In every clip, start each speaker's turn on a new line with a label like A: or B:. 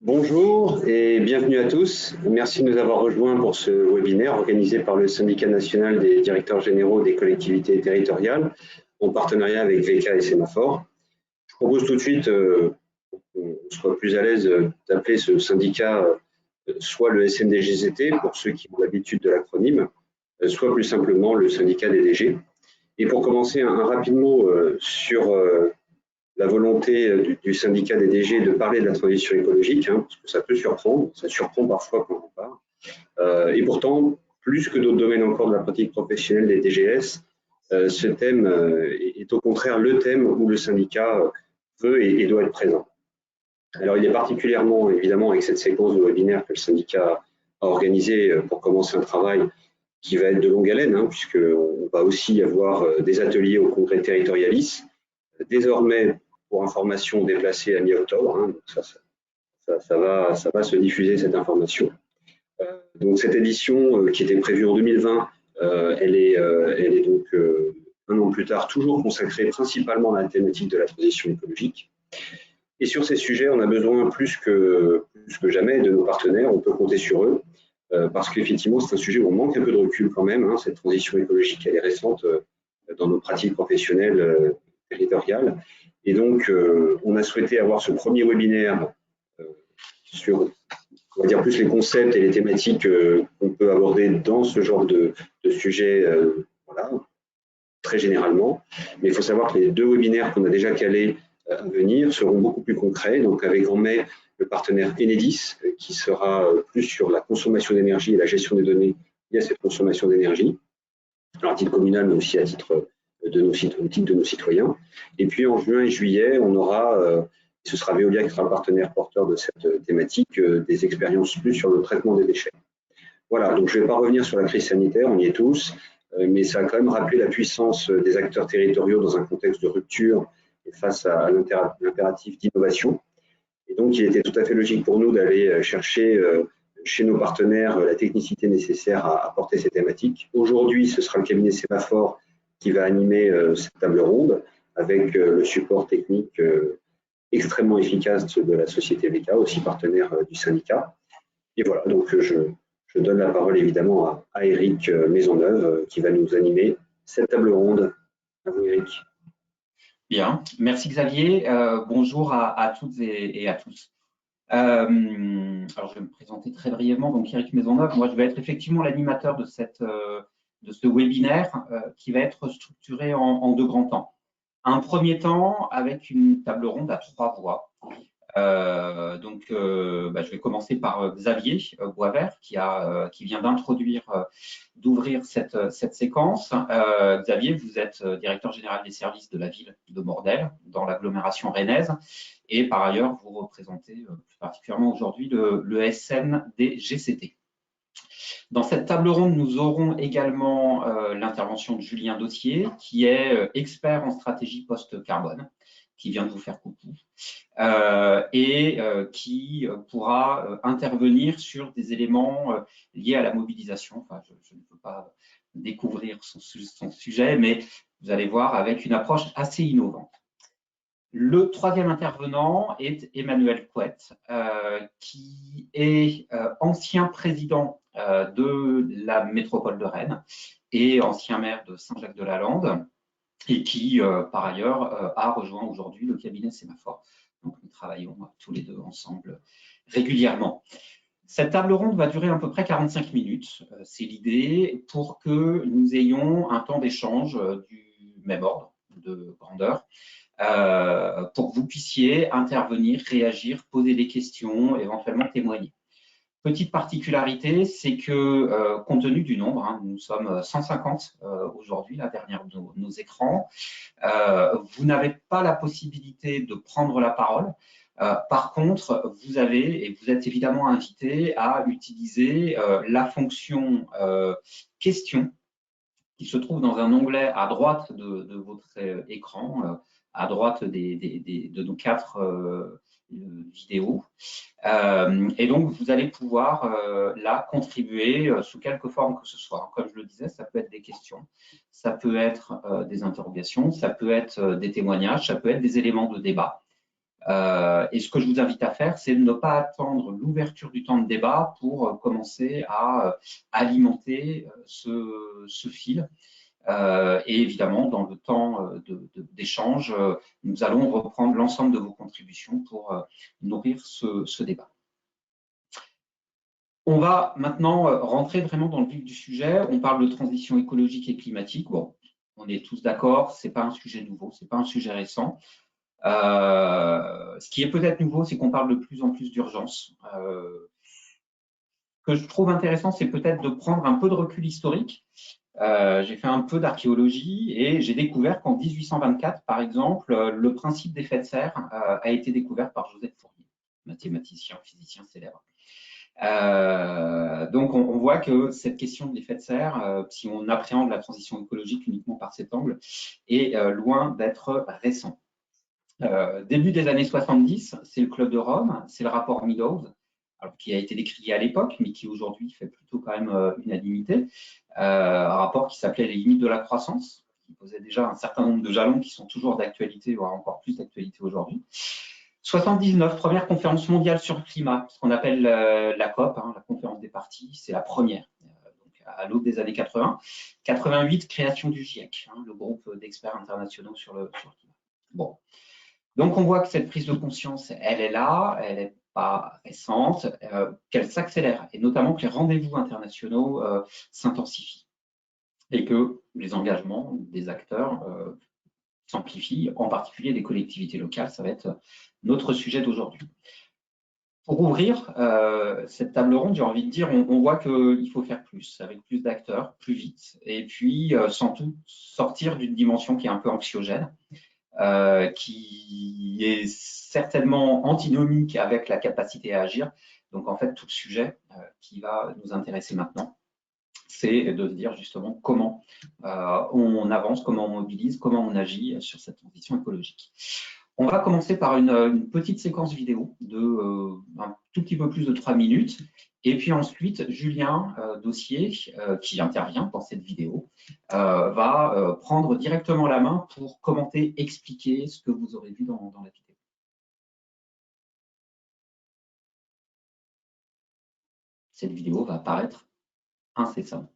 A: Bonjour et bienvenue à tous. Merci de nous avoir rejoints pour ce webinaire organisé par le Syndicat national des directeurs généraux des collectivités territoriales en partenariat avec VK et Sémaphore. Je propose tout de suite, pour qu'on soit plus à l'aise, d'appeler ce syndicat soit le SNDGZT pour ceux qui ont l'habitude de l'acronyme, soit plus simplement le syndicat des DG. Et pour commencer, un rapide mot sur la volonté du syndicat des DG de parler de la transition écologique, parce que ça peut surprendre, ça surprend parfois quand on parle. Et pourtant, plus que d'autres domaines encore de la pratique professionnelle des DGS, ce thème est au contraire le thème où le syndicat veut et doit être présent. Alors il est particulièrement, évidemment, avec cette séquence de webinaire que le syndicat a organisé pour commencer un travail qui va être de longue haleine, puisqu'on va aussi avoir des ateliers au congrès territorialis, désormais pour information déplacée à mi-octobre, donc ça va se diffuser cette information. Donc cette édition qui était prévue en 2020, elle est donc un an plus tard toujours consacrée principalement à la thématique de la transition écologique. Et sur ces sujets, on a besoin plus que jamais de nos partenaires, on peut compter sur eux, parce qu'effectivement c'est un sujet où on manque un peu de recul quand même, cette transition écologique elle est récente dans nos pratiques professionnelles territoriales. Et donc, on a souhaité avoir ce premier webinaire sur, on va dire, plus les concepts et les thématiques qu'on peut aborder dans ce genre de sujet, voilà, très généralement. Mais il faut savoir que les deux webinaires qu'on a déjà calés à venir seront beaucoup plus concrets. Donc, avec en mai, le partenaire Enedis, qui sera plus sur la consommation d'énergie et la gestion des données liées à cette consommation d'énergie, alors à titre communal, mais aussi à titre de nos citoyens. Et puis en juin et juillet, on aura, ce sera Veolia qui sera le partenaire porteur de cette thématique, des expériences plus sur le traitement des déchets. Voilà, donc je ne vais pas revenir sur la crise sanitaire, on y est tous, mais ça a quand même rappelé la puissance des acteurs territoriaux dans un contexte de rupture et face à l'impératif d'innovation. Et donc il était tout à fait logique pour nous d'aller chercher chez nos partenaires la technicité nécessaire à porter ces thématiques. Aujourd'hui, ce sera le cabinet Sémaphore qui va animer cette table ronde avec le support technique extrêmement efficace de la société VK, aussi partenaire du syndicat. Et voilà, donc je donne la parole évidemment à Eric Maisonneuve qui va nous animer cette table ronde. À vous, Eric.
B: Bien, merci Xavier. Bonjour à toutes et à tous. Alors, je vais me présenter très brièvement. Donc, Eric Maisonneuve, moi, je vais être effectivement l'animateur de ce webinaire qui va être structuré en deux grands temps. Un premier temps avec une table ronde à 3 voix. Je vais commencer par Xavier Boisvert qui vient d'ouvrir cette séquence. Xavier, vous êtes directeur général des services de la ville de Mordel dans l'agglomération rennaise et par ailleurs vous représentez plus particulièrement aujourd'hui le SN des GCT. Dans cette table ronde, nous aurons également l'intervention de Julien Dossier, qui est expert en stratégie post-carbone, qui vient de vous faire coucou, qui pourra intervenir sur des éléments liés à la mobilisation. Enfin, je ne peux pas découvrir son sujet, mais vous allez voir avec une approche assez innovante. Le troisième intervenant est Emmanuel Couette, qui est ancien président de la métropole de Rennes et ancien maire de Saint-Jacques-de-la-Lande et qui, par ailleurs, a rejoint aujourd'hui le cabinet Sémaphore. Donc, nous travaillons tous les deux ensemble régulièrement. Cette table ronde va durer à peu près 45 minutes. C'est l'idée pour que nous ayons un temps d'échange du même ordre de grandeur. Pour que vous puissiez intervenir, réagir, poser des questions, éventuellement témoigner. Petite particularité, c'est que compte tenu du nombre, nous sommes 150 aujourd'hui, la dernière de nos écrans, vous n'avez pas la possibilité de prendre la parole. Par contre, vous avez, et vous êtes évidemment invité à utiliser la fonction question qui se trouve dans un onglet à droite de votre écran, à droite de nos 4 vidéos. Et donc, vous allez pouvoir là contribuer sous quelque forme que ce soit. Comme je le disais, ça peut être des questions, ça peut être des interrogations, ça peut être des témoignages, ça peut être des éléments de débat. Et ce que je vous invite à faire, c'est de ne pas attendre l'ouverture du temps de débat pour commencer à alimenter ce fil. Et évidemment, dans le temps d'échange, nous allons reprendre l'ensemble de vos contributions pour nourrir ce débat. On va maintenant rentrer vraiment dans le vif du sujet. On parle de transition écologique et climatique. Bon, on est tous d'accord, ce n'est pas un sujet nouveau, ce n'est pas un sujet récent. Ce qui est peut-être nouveau, c'est qu'on parle de plus en plus d'urgence. Ce que je trouve intéressant, c'est peut-être de prendre un peu de recul historique. J'ai fait un peu d'archéologie et j'ai découvert qu'en 1824, par exemple, le principe d'effet de serre a été découvert par Joseph Fourier, mathématicien, physicien célèbre. Donc, on voit que cette question de l'effet de serre, si on appréhende la transition écologique uniquement par cet angle, est loin d'être récent. Début des années 70, c'est le Club de Rome, c'est le rapport Meadows, alors, qui a été décrié à l'époque, mais qui aujourd'hui fait plutôt quand même unanimité. Un rapport qui s'appelait les limites de la croissance, qui posait déjà un certain nombre de jalons qui sont toujours d'actualité, voire encore plus d'actualité aujourd'hui. 79, première conférence mondiale sur le climat, ce qu'on appelle la COP, hein, la conférence des parties, c'est la première, donc à l'aube des années 80. 88, création du GIEC, hein, le groupe d'experts internationaux sur le climat. Bon. Donc, on voit que cette prise de conscience, elle est là, elle n'est pas récente, qu'elle s'accélère, et notamment que les rendez-vous internationaux s'intensifient et que les engagements des acteurs s'amplifient, en particulier des collectivités locales. Ça va être notre sujet d'aujourd'hui. Pour ouvrir cette table ronde, j'ai envie de dire, on voit qu'il faut faire plus, avec plus d'acteurs, plus vite, et puis sans tout sortir d'une dimension qui est un peu anxiogène. Qui est certainement antinomique avec la capacité à agir. Donc, en fait, tout le sujet qui va nous intéresser maintenant, c'est de se dire justement comment on avance, comment on mobilise, comment on agit sur cette transition écologique. On va commencer par une petite séquence vidéo de un tout petit peu plus de 3 minutes. Et puis ensuite, Julien Dossier, qui intervient dans cette vidéo, va prendre directement la main pour commenter, expliquer ce que vous aurez vu dans la vidéo. Cette vidéo va apparaître incessamment.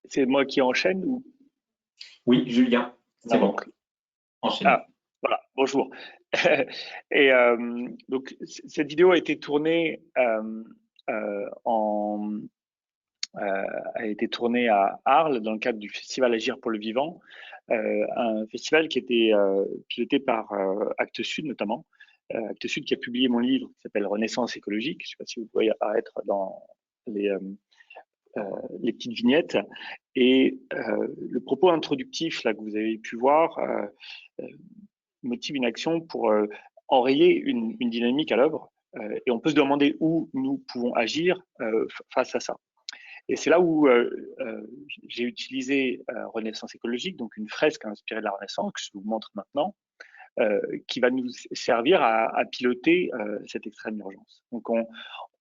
C: C'est moi qui enchaîne ou...
B: Oui, Julien, c'est bon. Enchaînez.
C: Ah, voilà, bonjour. Et donc, cette vidéo a été tournée a été tournée à Arles dans le cadre du festival Agir pour le vivant, un festival qui était piloté par Actes Sud notamment. Actes Sud qui a publié mon livre qui s'appelle Renaissance écologique. Je ne sais pas si vous voyez apparaître dans les petites vignettes. Et le propos introductif là, que vous avez pu voir motive une action pour enrayer une dynamique à l'œuvre. Et on peut se demander où nous pouvons agir face à ça. Et c'est là où j'ai utilisé Renaissance écologique, donc une fresque inspirée de la Renaissance, que je vous montre maintenant, qui va nous servir à piloter cette extrême urgence. Donc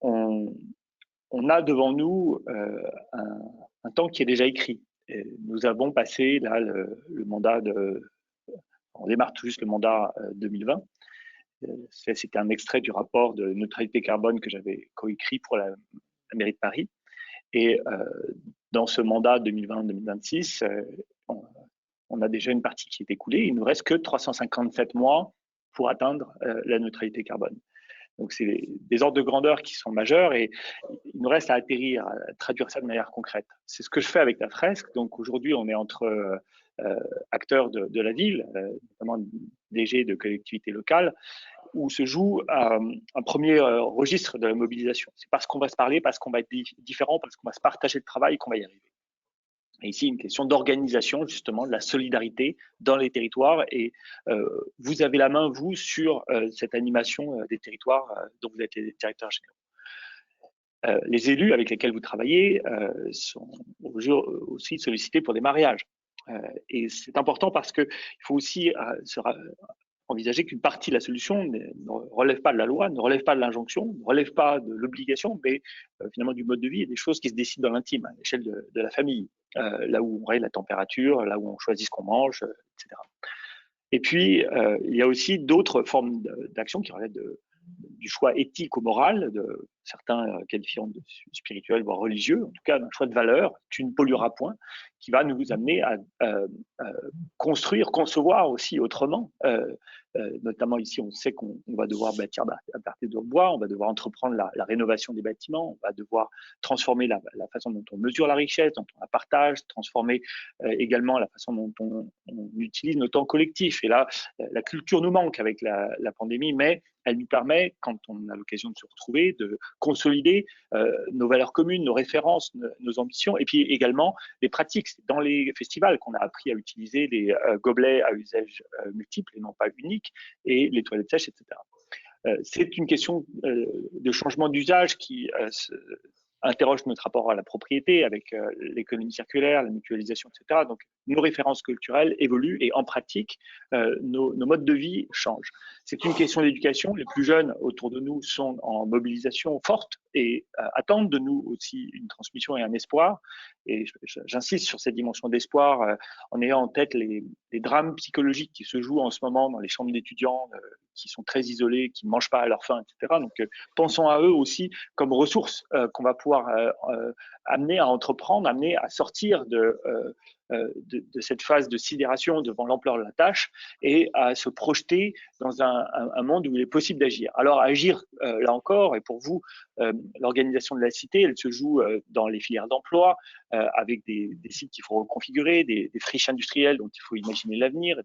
C: on a devant nous un temps qui est déjà écrit. Et nous avons passé là le mandat on démarre tout juste le mandat 2020. C'était un extrait du rapport de neutralité carbone que j'avais coécrit pour la mairie de Paris. Et dans ce mandat 2020-2026, on a déjà une partie qui est écoulée. Il ne nous reste que 357 mois pour atteindre la neutralité carbone. Donc, c'est des ordres de grandeur qui sont majeurs et il nous reste à atterrir, à traduire ça de manière concrète. C'est ce que je fais avec la fresque. Donc, aujourd'hui, on est entre acteurs de la ville, notamment DG de collectivités locales, où se joue un premier registre de la mobilisation. C'est parce qu'on va se parler, parce qu'on va être différent, parce qu'on va se partager le travail qu'on va y arriver. Et ici, une question d'organisation, justement, de la solidarité dans les territoires. Et vous avez la main, vous, sur cette animation des territoires dont vous êtes les directeurs généraux. Les élus avec lesquels vous travaillez sont aussi sollicités pour des mariages. Et c'est important parce qu'il faut aussi envisager qu'une partie de la solution ne relève pas de la loi, ne relève pas de l'injonction, ne relève pas de l'obligation, mais finalement du mode de vie et des choses qui se décident dans l'intime, à l'échelle de la famille, là où on règle la température, là où on choisit ce qu'on mange, etc. Et puis, il y a aussi d'autres formes d'action qui relèvent du choix éthique ou moral, de certains qualifiant de spirituel, voire religieux, en tout cas d'un choix de valeur, tu ne pollueras point, qui va nous amener à construire, concevoir aussi autrement. Notamment ici, on sait qu'on va devoir bâtir à partir de bois, on va devoir entreprendre la rénovation des bâtiments, on va devoir transformer la façon dont on mesure la richesse, dont on la partage, transformer également la façon dont on utilise nos temps collectifs. Et là, la culture nous manque avec la pandémie, mais elle nous permet, quand on a l'occasion de se retrouver, de consolider nos valeurs communes, nos références, nos ambitions, et puis également les pratiques. C'est dans les festivals qu'on a appris à utiliser les gobelets à usage multiple et non pas unique, et les toilettes sèches, etc. C'est une question de changement d'usage qui interroge notre rapport à la propriété avec l'économie circulaire, la mutualisation, etc. Donc, nos références culturelles évoluent et en pratique, nos modes de vie changent. C'est une question d'éducation. Les plus jeunes autour de nous sont en mobilisation forte et attendent de nous aussi une transmission et un espoir. Et j'insiste sur cette dimension d'espoir en ayant en tête les drames psychologiques qui se jouent en ce moment dans les chambres d'étudiants qui sont très isolés, qui ne mangent pas à leur faim, etc. Donc, pensons à eux aussi comme ressources qu'on va pouvoir amener à entreprendre, amener à sortir de cette phase de sidération devant l'ampleur de la tâche et à se projeter dans un monde où il est possible d'agir. Alors, agir, là encore, et pour vous, l'organisation de la cité, elle se joue dans les filières d'emploi, avec des sites qu'il faut reconfigurer, des friches industrielles dont il faut imaginer l'avenir,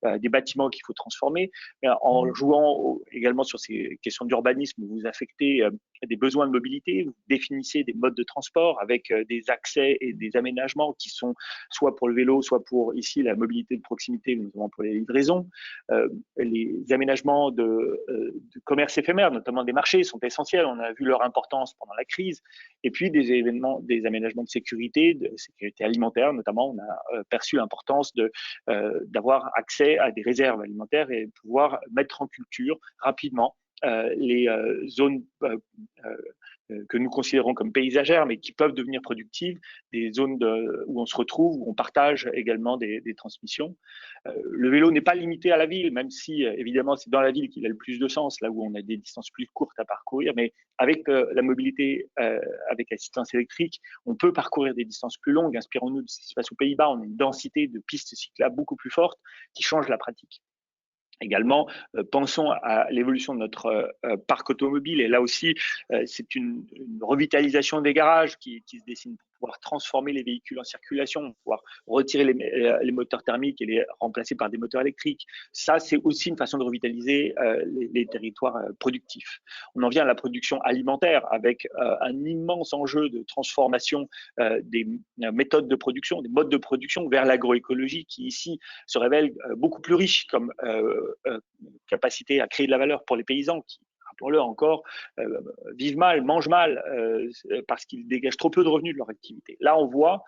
C: des bâtiments qu'il faut transformer, en jouant également sur ces questions d'urbanisme où vous affectez des besoins de mobilité, vous définissez des modes de transport avec des accès et des aménagements qui sont soit pour le vélo, soit pour ici la mobilité de proximité, notamment pour les livraisons. Les aménagements de commerce éphémère, notamment des marchés, sont essentiels. On a vu leur importance pendant la crise. Et puis des aménagements de sécurité alimentaire, notamment. On a perçu l'importance d'avoir accès à des réserves alimentaires et pouvoir mettre en culture rapidement les zones que nous considérons comme paysagères, mais qui peuvent devenir productives, des zones où on se retrouve, où on partage également des transmissions. Le vélo n'est pas limité à la ville, même si évidemment c'est dans la ville qu'il a le plus de sens, là où on a des distances plus courtes à parcourir, mais avec la mobilité avec assistance électrique, on peut parcourir des distances plus longues. Inspirons-nous de ce qui se passe aux Pays-Bas, on a une densité de pistes cyclables beaucoup plus forte qui change la pratique. Également, pensons à l'évolution de notre parc automobile. Et là aussi, c'est une revitalisation des garages qui se dessine pour pouvoir transformer les véhicules en circulation, pouvoir retirer les moteurs thermiques et les remplacer par des moteurs électriques. Ça, c'est aussi une façon de revitaliser les territoires productifs. On en vient à la production alimentaire avec un immense enjeu de transformation des méthodes de production, des modes de production vers l'agroécologie qui ici se révèle beaucoup plus riche comme capacité à créer de la valeur pour les paysans qui, rappelons-le encore, vivent mal, mangent mal parce qu'ils dégagent trop peu de revenus de leur activité. Là, on voit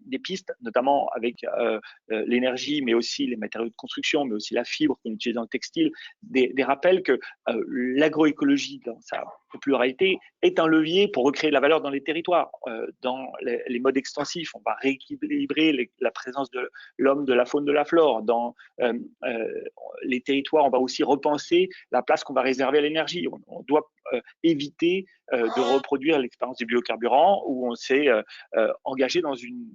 C: des pistes, notamment avec l'énergie, mais aussi les matériaux de construction, mais aussi la fibre qu'on utilise dans le textile, des rappels que l'agroécologie, dans sa pluralité, est un levier pour recréer de la valeur dans les territoires. Dans les modes extensifs, on va rééquilibrer la présence de l'homme, de la faune, de la flore. Dans les territoires, on va aussi repenser la place qu'on va réserver à l'énergie. On doit éviter de reproduire l'expérience des biocarburants où on s'est engagé dans une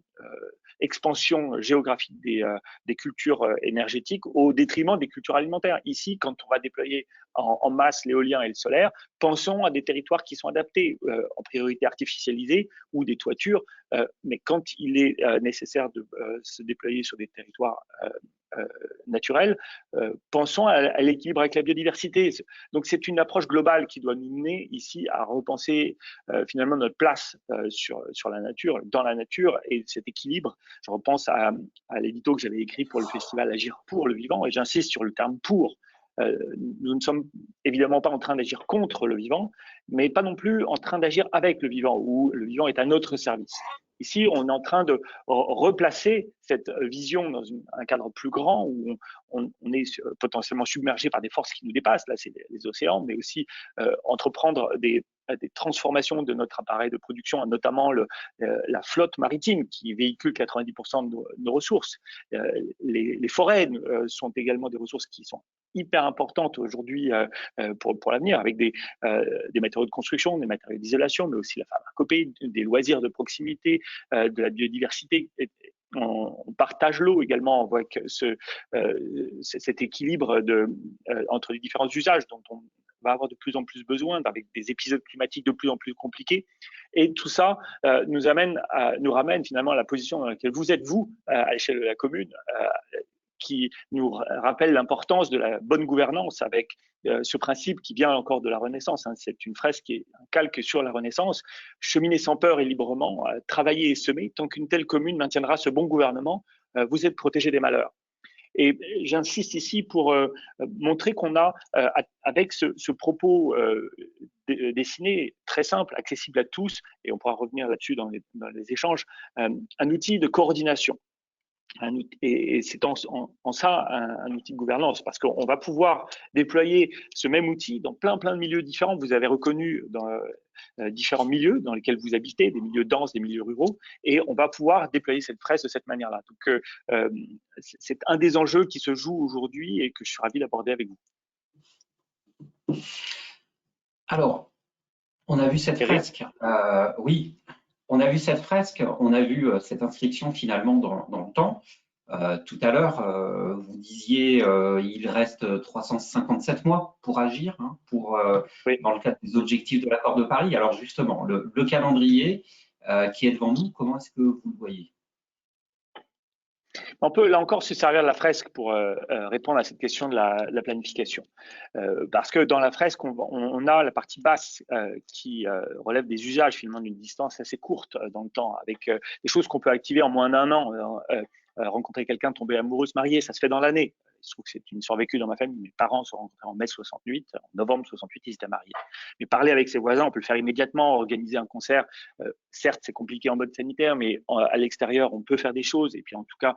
C: expansion géographique des cultures énergétiques au détriment des cultures alimentaires. Ici, quand on va déployer en masse l'éolien et le solaire, pensons à des territoires qui sont adaptés, en priorité artificialisés ou des toitures, mais quand il est nécessaire de se déployer sur des territoires naturels, pensons à l'équilibre avec la biodiversité. Donc c'est une approche globale qui doit nous mener ici à repenser finalement notre place sur la nature, dans la nature et cet équilibre. Je repense à l'édito que j'avais écrit pour le festival Agir pour le vivant et j'insiste sur le terme pour. Nous ne sommes évidemment pas en train d'agir contre le vivant, mais pas non plus en train d'agir avec le vivant, où le vivant est à notre service. Ici, on est en train de replacer cette vision dans un cadre plus grand où on est potentiellement submergé par des forces qui nous dépassent, là c'est les océans, mais aussi entreprendre des transformations de notre appareil de production, notamment la flotte maritime qui véhicule 90% de nos ressources. Les forêts sont également des ressources qui sont hyper importantes aujourd'hui pour l'avenir, avec des matériaux de construction, des matériaux d'isolation, mais aussi la pharmacopée, des loisirs de proximité, de la biodiversité. On partage l'eau également, on voit que cet équilibre entre les différents usages dont on va avoir de plus en plus besoin, avec des épisodes climatiques de plus en plus compliqués. Et tout ça nous ramène finalement à la position dans laquelle vous êtes, vous, à l'échelle de la commune, qui nous rappelle l'importance de la bonne gouvernance avec ce principe qui vient encore de la Renaissance. Hein. C'est une fresque qui est un calque sur la Renaissance. Cheminer sans peur et librement, travailler et semer, tant qu'une telle commune maintiendra ce bon gouvernement, vous êtes protégé des malheurs. Et j'insiste ici pour montrer qu'on a, avec ce propos dessiné, très simple, accessible à tous, et on pourra revenir là-dessus dans les échanges, un outil de coordination. Et c'est en ça un outil de gouvernance, parce qu'on va pouvoir déployer ce même outil dans plein de milieux différents. Vous avez reconnu dans différents milieux dans lesquels vous habitez, des milieux denses, des milieux ruraux, et on va pouvoir déployer cette fresque de cette manière-là. Donc, c'est un des enjeux qui se joue aujourd'hui et que je suis ravi d'aborder avec vous.
B: Alors, on a vu cette fresque. Oui. On a vu cette fresque, on a vu cette inscription finalement dans le temps. Tout à l'heure, vous disiez il reste 357 mois pour agir, hein, oui, dans le cadre des objectifs de l'accord de Paris. Alors justement, le calendrier qui est devant nous, comment est-ce que vous le voyez?
C: On peut là encore se servir de la fresque pour répondre à cette question de la planification. Parce que dans la fresque, on a la partie basse qui relève des usages finalement d'une distance assez courte dans le temps, avec des choses qu'on peut activer en moins d'un an. Rencontrer quelqu'un, tomber amoureux, se marier, ça se fait dans l'année. Je trouve que c'est une histoire vécue dans ma famille. Mes parents se sont rencontrés en mai 68, en novembre 68, ils étaient mariés. Mais parler avec ses voisins, on peut le faire immédiatement, organiser un concert. Certes, c'est compliqué en mode sanitaire, mais à l'extérieur, on peut faire des choses. Et puis, en tout cas,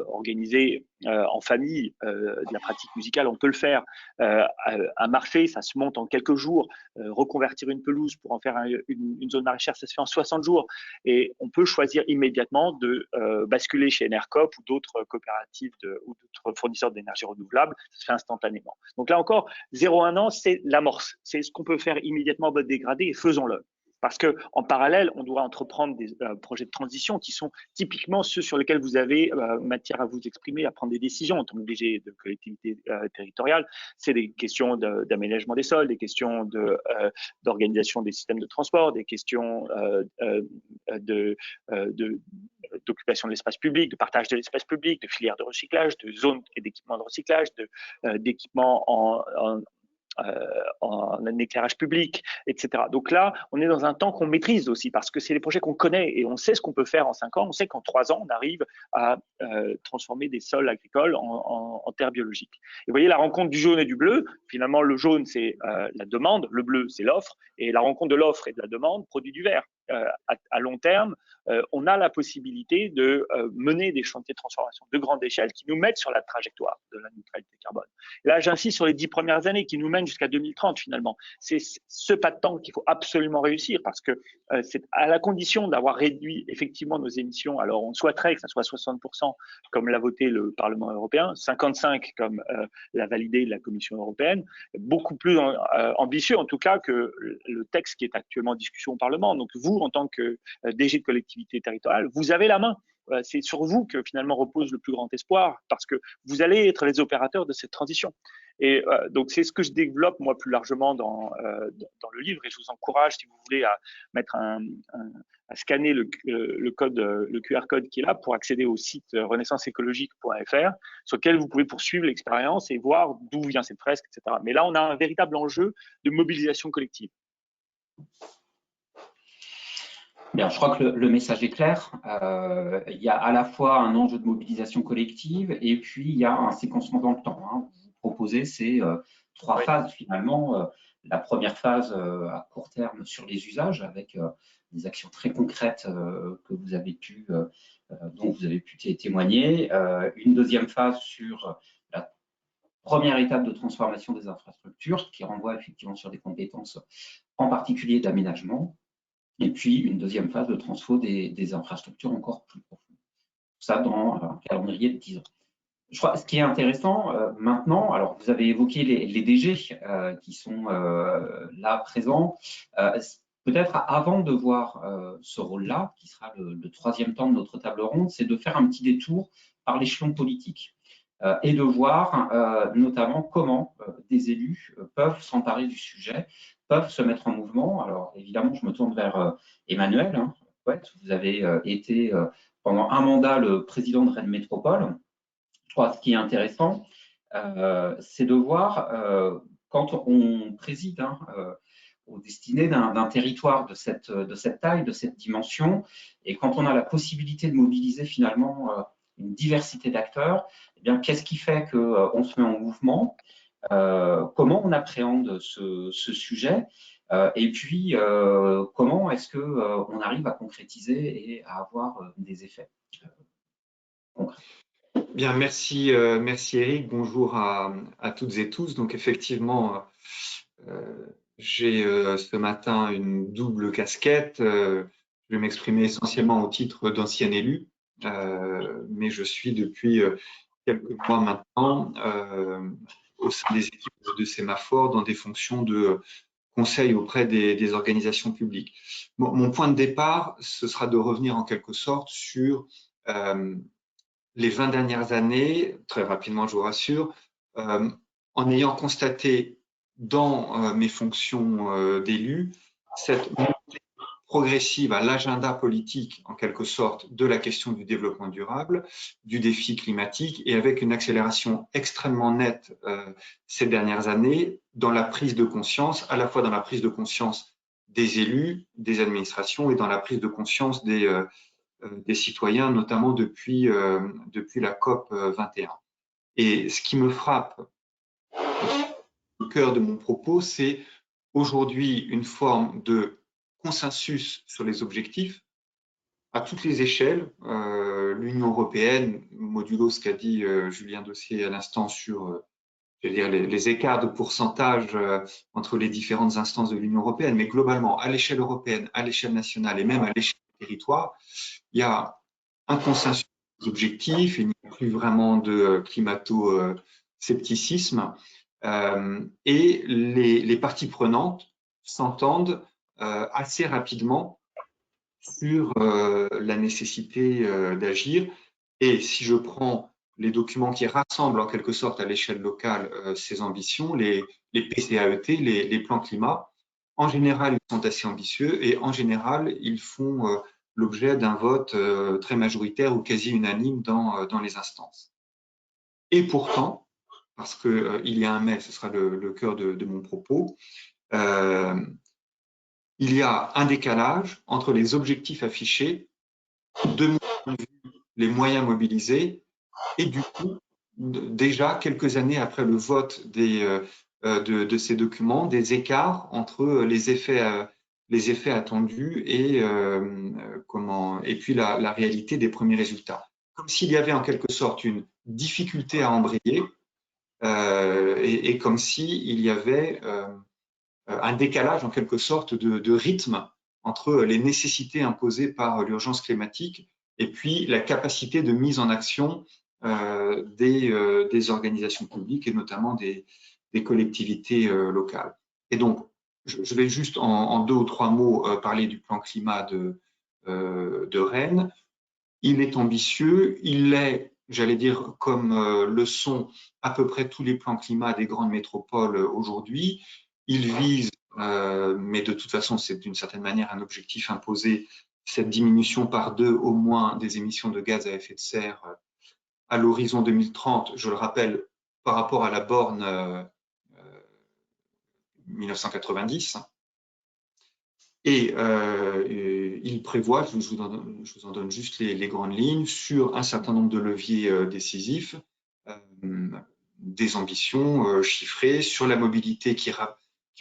C: organiser en famille, de la pratique musicale, on peut le faire. À Marseille, ça se monte en quelques jours. Reconvertir une pelouse pour en faire une zone maraîchère, ça se fait en 60 jours. Et on peut choisir immédiatement de basculer chez Enercop ou d'autres coopératives ou d'autres fournisseurs d'énergie renouvelable. Ça se fait instantanément. Donc là encore, 0-1 an, c'est l'amorce. C'est ce qu'on peut faire immédiatement en mode dégradé et faisons-le. Parce qu'en parallèle, on doit entreprendre des projets de transition qui sont typiquement ceux sur lesquels vous avez matière à vous exprimer, à prendre des décisions en tant que DG de collectivité territoriale. C'est des questions d'aménagement des sols, des questions d'organisation des systèmes de transport, des questions d'occupation de l'espace public, de partage de l'espace public, de filières de recyclage, de zones et d'équipements de recyclage, d'équipements en éclairage public, etc. Donc là, on est dans un temps qu'on maîtrise aussi parce que c'est des projets qu'on connaît et on sait ce qu'on peut faire en 5 ans. On sait qu'en 3 ans, on arrive à transformer des sols agricoles en terres biologiques. Et vous voyez la rencontre du jaune et du bleu. Finalement, le jaune, c'est la demande, le bleu, c'est l'offre. Et la rencontre de l'offre et de la demande produit du vert. À long terme, on a la possibilité de mener des chantiers de transformation de grande échelle qui nous mettent sur la trajectoire de la neutralité carbone. Et là, j'insiste sur les 10 premières années qui nous mènent jusqu'à 2030 finalement. C'est ce pas de temps qu'il faut absolument réussir parce que c'est à la condition d'avoir réduit effectivement nos émissions. Alors, on souhaiterait que ça soit 60% comme l'a voté le Parlement européen, 55% comme l'a validé la Commission européenne, beaucoup plus ambitieux en tout cas que le texte qui est actuellement en discussion au Parlement. Donc, vous, en tant que DG de collectivité territoriale, vous avez la main. C'est sur vous que finalement repose le plus grand espoir parce que vous allez être les opérateurs de cette transition. Et donc, c'est ce que je développe moi plus largement dans le livre et je vous encourage, si vous voulez, à mettre à scanner le code, le QR code qui est là pour accéder au site renaissanceécologique.fr sur lequel vous pouvez poursuivre l'expérience et voir d'où vient cette fresque, etc. Mais là, on a un véritable enjeu de mobilisation collective.
B: Bien, je crois que le message est clair. Il y a à la fois un enjeu de mobilisation collective et puis il y a un séquencement dans le temps. Hein. Vous proposez ces 3 phases finalement. La première phase à court terme sur les usages avec des actions très concrètes que vous avez pu, dont vous avez pu témoigner. Une deuxième phase sur la première étape de transformation des infrastructures qui renvoie effectivement sur des compétences en particulier d'aménagement. Et puis, une deuxième phase de transfo des infrastructures encore plus profondes. Tout ça dans un calendrier de 10 ans. Je crois ce qui est intéressant maintenant, alors vous avez évoqué les DG qui sont là présents. Peut-être avant de voir ce rôle-là, qui sera le 3e temps de notre table ronde, c'est de faire un petit détour par l'échelon politique et de voir notamment comment des élus peuvent s'emparer du sujet, peuvent se mettre en mouvement. Alors évidemment, je me tourne vers Emmanuel. Hein. Ouais, vous avez été pendant un mandat le président de Rennes Métropole. Je crois que ce qui est intéressant, c'est de voir quand on préside aux destinées d'un territoire de cette taille, de cette dimension, et quand on a la possibilité de mobiliser finalement une diversité d'acteurs, eh bien, qu'est-ce qui fait qu'on se met en mouvement, comment on appréhende ce sujet, et puis comment est-ce qu'on arrive à concrétiser et à avoir des effets concrets.
D: Bien, merci Eric. Bonjour à toutes et tous. Donc effectivement, j'ai ce matin une double casquette. Je vais m'exprimer essentiellement au titre d'ancien élu, mais je suis depuis quelques mois maintenant au sein des équipes de Sémaphore dans des fonctions de conseil auprès des organisations publiques. Mon point de départ, ce sera de revenir en quelque sorte sur les 20 dernières années, très rapidement je vous rassure, en ayant constaté dans mes fonctions d'élu cette montée progressive à l'agenda politique, en quelque sorte, de la question du développement durable, du défi climatique, et avec une accélération extrêmement nette ces dernières années dans la prise de conscience, à la fois dans la prise de conscience des élus, des administrations, et dans la prise de conscience des citoyens, notamment depuis la COP 21. Et ce qui me frappe au cœur de mon propos, c'est aujourd'hui une forme de consensus sur les objectifs, à toutes les échelles. L'Union européenne, modulo ce qu'a dit Julien Dossier à l'instant sur je veux dire, les écarts de pourcentage entre les différentes instances de l'Union européenne, mais globalement, à l'échelle européenne, à l'échelle nationale et même à l'échelle du territoire, il y a un consensus objectif, il n'y a plus vraiment de climato-scepticisme, et les parties prenantes s'entendent assez rapidement sur la nécessité d'agir. Et si je prends les documents qui rassemblent en quelque sorte à l'échelle locale ces ambitions, les PCAET, les plans climat, en général, ils sont assez ambitieux et en général, ils font l'objet d'un vote très majoritaire ou quasi unanime dans les instances. Et pourtant, parce qu'il y a un mais, ce sera le cœur de mon propos, il y a un décalage entre les objectifs affichés, de mon point de vue, les moyens mobilisés, et du coup, déjà quelques années après le vote de ces documents, des écarts entre les effets attendus et puis la réalité des premiers résultats. Comme s'il y avait en quelque sorte une difficulté à embrayer et comme s'il y avait un décalage en quelque sorte de rythme entre les nécessités imposées par l'urgence climatique et puis la capacité de mise en action des organisations publiques et notamment des collectivités locales. Et donc, je vais juste en 2 ou 3 mots parler du plan climat de Rennes. Il est ambitieux, il est, j'allais dire, comme le sont à peu près tous les plans climat des grandes métropoles aujourd'hui. Il vise, mais de toute façon, c'est d'une certaine manière un objectif imposé, cette diminution par 2 au moins des émissions de gaz à effet de serre à l'horizon 2030, je le rappelle, par rapport à la borne 1990. Et il prévoit, je vous en donne juste les grandes lignes, sur un certain nombre de leviers décisifs, des ambitions chiffrées sur la mobilité qui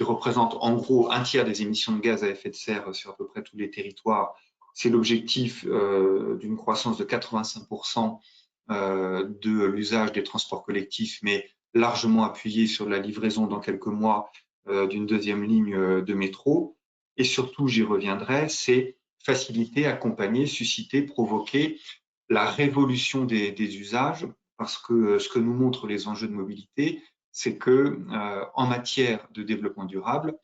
D: représente en gros un tiers des émissions de gaz à effet de serre sur à peu près tous les territoires. C'est l'objectif d'une croissance de 85% de l'usage des transports collectifs, mais largement appuyé sur la livraison dans quelques mois d'une deuxième ligne de métro. Et surtout, j'y reviendrai, c'est faciliter, accompagner, susciter, provoquer la révolution des usages, parce que ce que nous montrent les enjeux de mobilité, c'est que en matière de développement durable,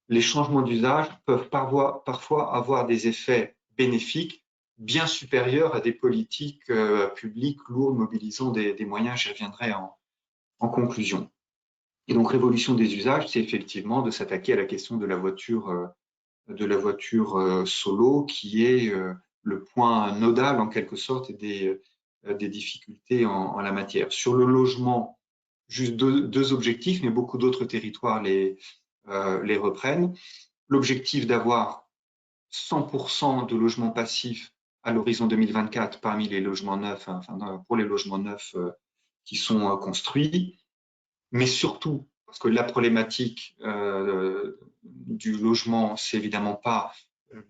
D: les changements d'usage peuvent parfois avoir des effets bénéfiques bien supérieurs à des politiques publiques lourdes mobilisant des moyens. J'y reviendrai en conclusion. Et donc, révolution des usages, c'est effectivement de s'attaquer à la question de la voiture solo, qui est le point nodal en quelque sorte des difficultés en la matière. Sur le logement, juste deux objectifs, mais beaucoup d'autres territoires les reprennent. L'objectif d'avoir 100% de logements passifs à l'horizon 2024 parmi les logements neufs, enfin, pour les logements neufs qui sont construits, mais surtout parce que la problématique du logement, c'est évidemment pas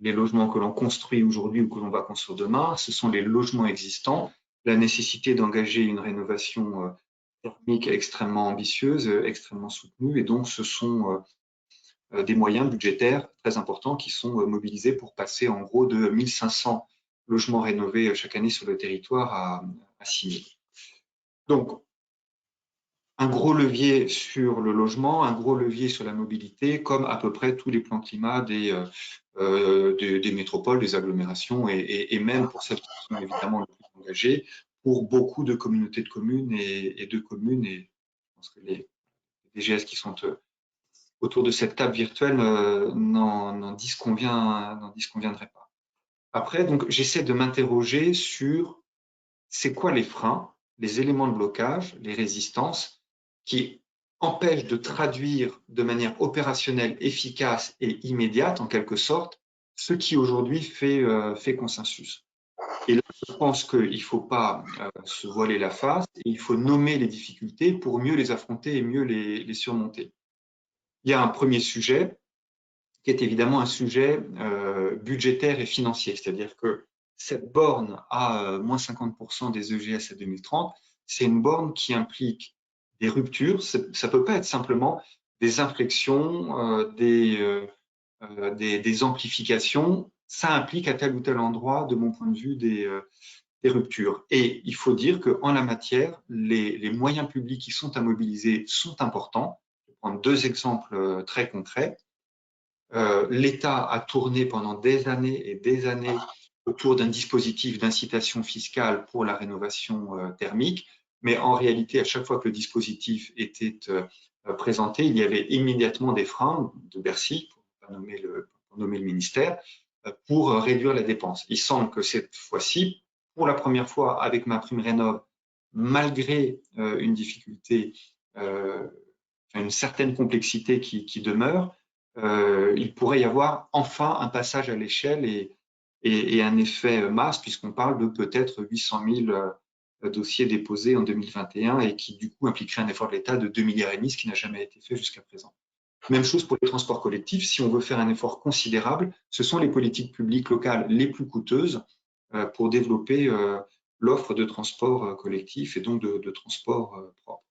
D: les logements que l'on construit aujourd'hui ou que l'on va construire demain, ce sont les logements existants, la nécessité d'engager une rénovation thermique extrêmement ambitieuse, extrêmement soutenue, et donc ce sont des moyens budgétaires très importants qui sont mobilisés pour passer en gros de 1500 logements rénovés chaque année sur le territoire à 6000. Donc, un gros levier sur le logement, un gros levier sur la mobilité, comme à peu près tous les plans climat des métropoles, des agglomérations et même pour celles qui sont évidemment le plus engagées, pour beaucoup de communautés de communes et de communes. Et je pense que les DGS qui sont autour de cette table virtuelle n'en disconviendraient pas. Après, donc, j'essaie de m'interroger sur c'est quoi les freins, les éléments de blocage, les résistances qui empêchent de traduire de manière opérationnelle, efficace et immédiate, en quelque sorte, ce qui aujourd'hui fait consensus. Et là, je pense qu'il ne faut pas se voiler la face, et il faut nommer les difficultés pour mieux les affronter et mieux les surmonter. Il y a un premier sujet qui est évidemment un sujet budgétaire et financier, c'est-à-dire que cette borne à moins 50% des EGS à 2030, c'est une borne qui implique des ruptures. Ça ne peut pas être simplement des inflexions, des amplifications. Ça implique à tel ou tel endroit, de mon point de vue, des ruptures. Et il faut dire qu'en la matière, les moyens publics qui sont à mobiliser sont importants. Je vais prendre deux exemples très concrets. L'État a tourné pendant des années et des années autour d'un dispositif d'incitation fiscale pour la rénovation thermique, mais en réalité, à chaque fois que le dispositif était présenté, il y avait immédiatement des freins de Bercy, pour nommer le ministère, pour réduire la dépense. Il semble que cette fois-ci, pour la première fois avec MaPrimeRénov', malgré une difficulté, une certaine complexité qui demeure, il pourrait y avoir enfin un passage à l'échelle et un effet masse, puisqu'on parle de peut-être 800 000 dossiers déposés en 2021 et qui du coup impliquerait un effort de l'État de 2,5 milliards, ce qui n'a jamais été fait jusqu'à présent. Même chose pour les transports collectifs. Si on veut faire un effort considérable, ce sont les politiques publiques locales les plus coûteuses pour développer l'offre de transport collectif et donc de transport propre.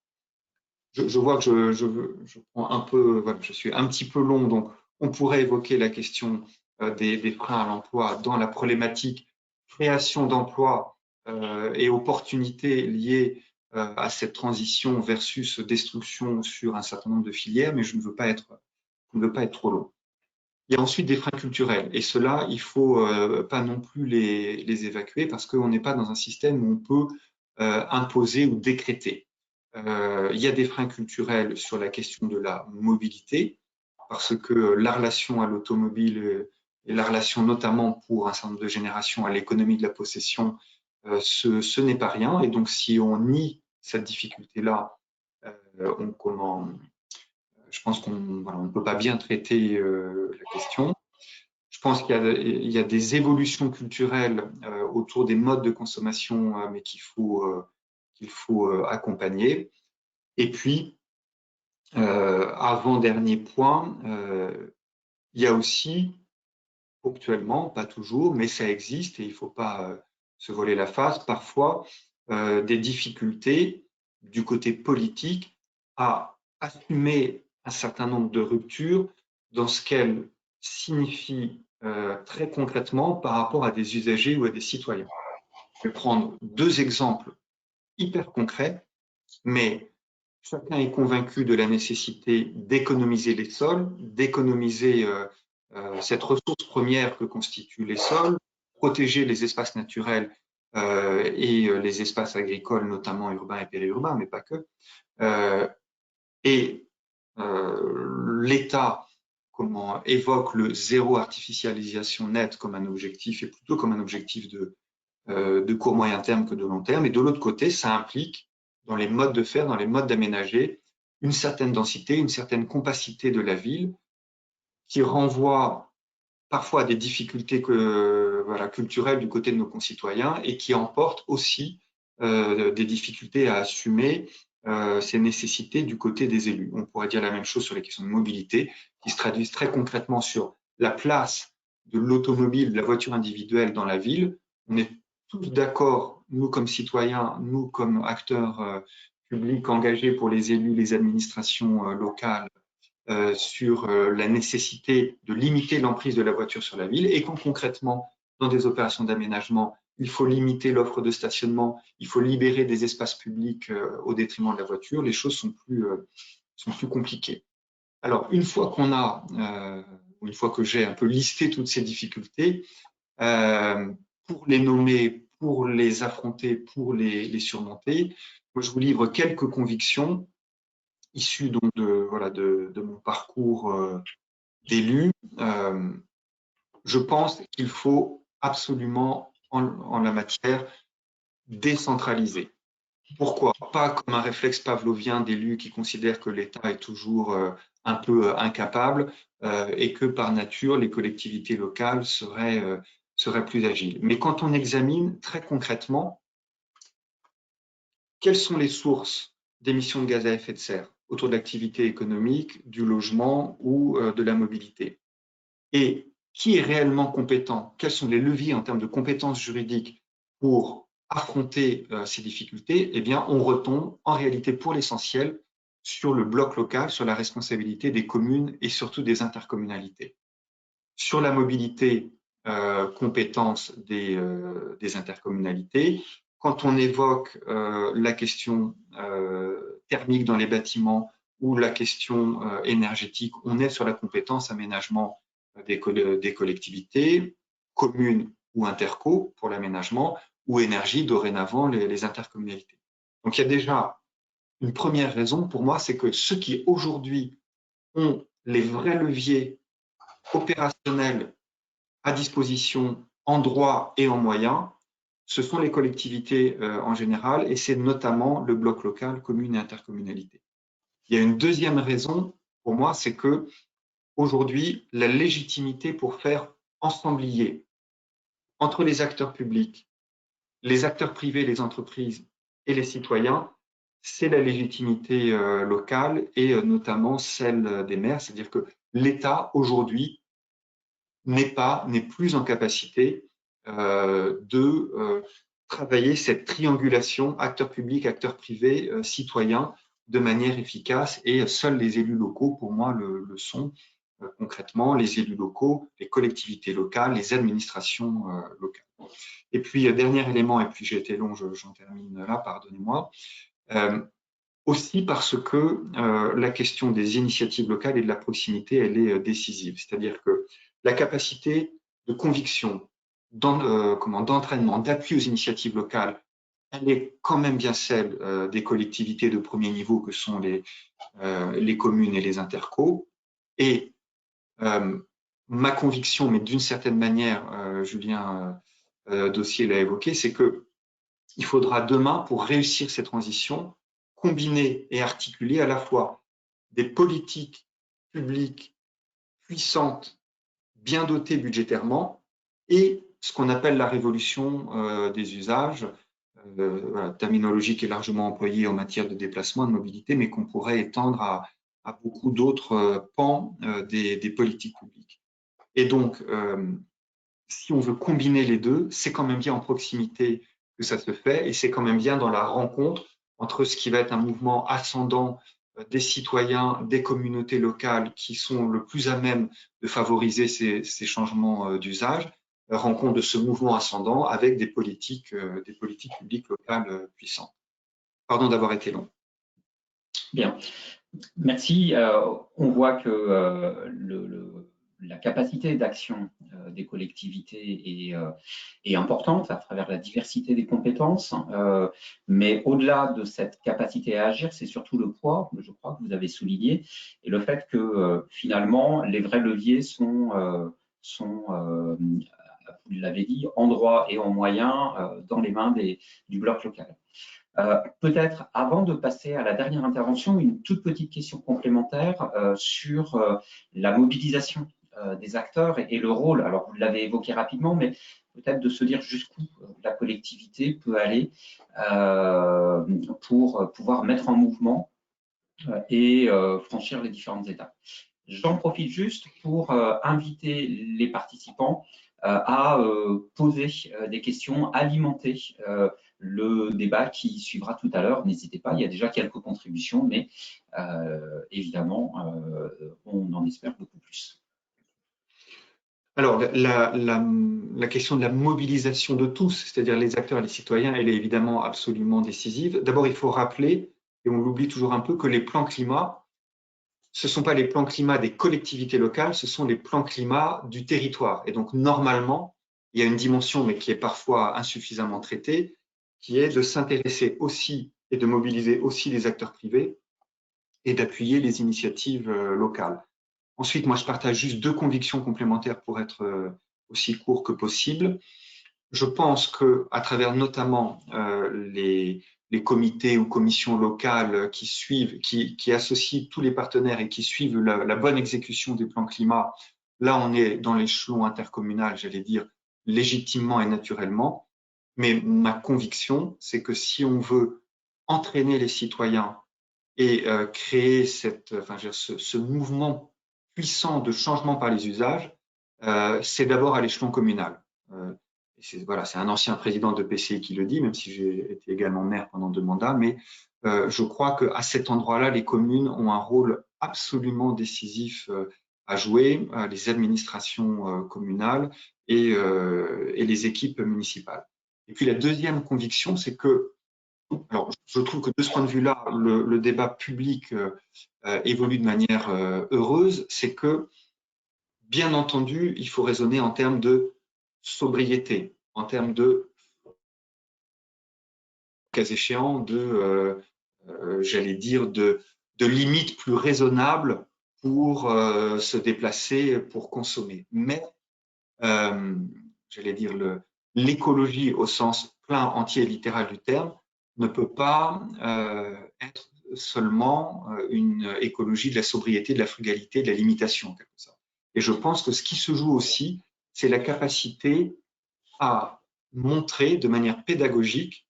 D: Je vois que je prends un peu, voilà, je suis un petit peu long, donc on pourrait évoquer la question des freins à l'emploi dans la problématique création d'emplois et opportunités liées à cette transition versus destruction sur un certain nombre de filières, mais je ne veux pas être trop long. Il y a ensuite des freins culturels, et ceux-là, il ne faut pas non plus les évacuer parce qu'on n'est pas dans un système où on peut imposer ou décréter. Il y a des freins culturels sur la question de la mobilité, parce que la relation à l'automobile et la relation notamment pour un certain nombre de générations à l'économie de la possession, ce n'est pas rien. Et donc, si on nie cette difficulté-là, je pense qu'on ne peut pas bien traiter la question. Je pense qu'il y a des évolutions culturelles autour des modes de consommation, mais qu'il faut accompagner. Et puis, avant-dernier point, il y a aussi, ponctuellement, pas toujours, mais ça existe et il ne faut pas se voiler la face, parfois des difficultés du côté politique à assumer un certain nombre de ruptures dans ce qu'elles signifient très concrètement par rapport à des usagers ou à des citoyens. Je vais prendre deux exemples hyper concrets, mais chacun est convaincu de la nécessité d'économiser les sols, d'économiser cette ressource première que constituent les sols, protéger les espaces naturels et les espaces agricoles, notamment urbains et périurbains, mais pas que. L'État évoque le zéro artificialisation nette comme un objectif, et plutôt comme un objectif de court moyen terme que de long terme. Et de l'autre côté, ça implique, dans les modes de faire, dans les modes d'aménager, une certaine densité, une certaine compacité de la ville qui renvoie parfois à des difficultés culturelles du côté de nos concitoyens et qui emporte aussi des difficultés à assumer ces nécessités du côté des élus. On pourrait dire la même chose sur les questions de mobilité qui se traduisent très concrètement sur la place de l'automobile, de la voiture individuelle dans la ville. On est tous d'accord, nous comme citoyens, nous comme acteurs publics engagés pour les élus, les administrations locales, sur la nécessité de limiter l'emprise de la voiture sur la ville et quand concrètement, dans des opérations d'aménagement, il faut limiter l'offre de stationnement, il faut libérer des espaces publics au détriment de la voiture, les choses sont plus compliquées. Alors, une fois que j'ai un peu listé toutes ces difficultés, pour les nommer, pour les affronter, pour les surmonter, moi, je vous livre quelques convictions issues donc de mon parcours d'élu. Je pense qu'il faut absolument, en la matière, décentraliser. Pourquoi? Pas comme un réflexe pavlovien d'élu qui considère que l'État est toujours un peu incapable et que par nature, les collectivités locales seraient plus agiles. Mais quand on examine très concrètement quelles sont les sources d'émissions de gaz à effet de serre autour de l'activité économique, du logement ou de la mobilité, et qui est réellement compétent, quels sont les leviers en termes de compétences juridiques pour affronter ces difficultés, eh bien, on retombe en réalité pour l'essentiel sur le bloc local, sur la responsabilité des communes et surtout des intercommunalités. Sur la mobilité, compétence des intercommunalités, quand on évoque la question thermique dans les bâtiments ou la question énergétique, on est sur la compétence aménagement des collectivités, communes ou interco pour l'aménagement, ou énergie, dorénavant les intercommunalités. Donc il y a déjà une première raison pour moi, c'est que ceux qui aujourd'hui ont les vrais leviers opérationnels à disposition en droit et en moyens, ce sont les collectivités en général, et c'est notamment le bloc local, commune et intercommunalité. Il y a une deuxième raison pour moi, c'est que aujourd'hui, la légitimité pour faire ensemblier entre les acteurs publics, les acteurs privés, les entreprises et les citoyens, c'est la légitimité locale et notamment celle des maires, c'est-à-dire que l'État aujourd'hui n'est plus en capacité de travailler cette triangulation acteurs publics, acteurs privés, citoyens de manière efficace, et seuls les élus locaux, pour moi, le sont concrètement, les élus locaux, les collectivités locales, les administrations locales. Et puis, dernier élément, et puis j'ai été long, j'en termine là, pardonnez-moi, aussi parce que la question des initiatives locales et de la proximité, elle est décisive. C'est-à-dire que la capacité de conviction, d'entraînement, d'appui aux initiatives locales, elle est quand même bien celle des collectivités de premier niveau que sont les communes et les intercos. Et ma conviction, mais d'une certaine manière, Julien Dossier l'a évoqué, c'est qu'il faudra demain, pour réussir ces transitions, combiner et articuler à la fois des politiques publiques puissantes, bien dotées budgétairement, et ce qu'on appelle la révolution des usages, voilà, terminologie qui est largement employée en matière de déplacement, de mobilité, mais qu'on pourrait étendre à beaucoup d'autres pans des politiques publiques. Et donc, si on veut combiner les deux, c'est quand même bien en proximité que ça se fait, et c'est quand même bien dans la rencontre entre ce qui va être un mouvement ascendant des citoyens, des communautés locales qui sont le plus à même de favoriser ces changements d'usage, rencontre de ce mouvement ascendant avec des politiques publiques locales puissantes. Pardon d'avoir été long.
B: Bien, merci. On voit que la capacité d'action des collectivités est importante à travers la diversité des compétences, mais au-delà de cette capacité à agir, c'est surtout le poids, je crois, que vous avez souligné, et le fait que finalement, les vrais leviers sont vous l'avez dit, en droit et en moyens dans les mains du bloc local. Peut-être avant de passer à la dernière intervention, une toute petite question complémentaire sur la mobilisation des acteurs et le rôle. Alors, vous l'avez évoqué rapidement, mais peut-être de se dire jusqu'où la collectivité peut aller pour pouvoir mettre en mouvement et franchir les différentes étapes. J'en profite juste pour inviter les participants à poser des questions, alimenter le débat qui suivra tout à l'heure. N'hésitez pas, il y a déjà quelques contributions, mais évidemment, on en espère beaucoup plus.
D: Alors, la question de la mobilisation de tous, c'est-à-dire les acteurs et les citoyens, elle est évidemment absolument décisive. D'abord, il faut rappeler, et on l'oublie toujours un peu, que les plans climat, ce ne sont pas les plans climat des collectivités locales, ce sont les plans climat du territoire. Et donc, normalement, il y a une dimension, mais qui est parfois insuffisamment traitée, qui est de s'intéresser aussi et de mobiliser aussi les acteurs privés et d'appuyer les initiatives locales. Ensuite, moi, je partage juste deux convictions complémentaires pour être aussi court que possible. Je pense qu'à travers notamment les comités ou commissions locales qui suivent, qui associent tous les partenaires et qui suivent la bonne exécution des plans climat, là, on est dans l'échelon intercommunal, j'allais dire, légitimement et naturellement. Mais ma conviction, c'est que si on veut entraîner les citoyens et créer ce mouvement puissant de changement par les usages, c'est d'abord à l'échelon communal. Voilà, c'est un ancien président de PCI qui le dit, même si j'ai été également maire pendant 2 mandats, mais je crois qu'à cet endroit-là, les communes ont un rôle absolument décisif à jouer, les administrations communales et les équipes municipales. Et puis la deuxième conviction, c'est que, alors je trouve que de ce point de vue-là, le débat public évolue de manière heureuse, c'est que, bien entendu, il faut raisonner en termes de sobriété, en termes de, cas échéant, j'allais dire, de limites plus raisonnables pour se déplacer, pour consommer. Mais, j'allais dire, l'écologie au sens plein, entier et littéral du terme ne peut pas être seulement une écologie de la sobriété, de la frugalité, de la limitation, en quelque sorte. Et je pense que ce qui se joue aussi, c'est la capacité à montrer de manière pédagogique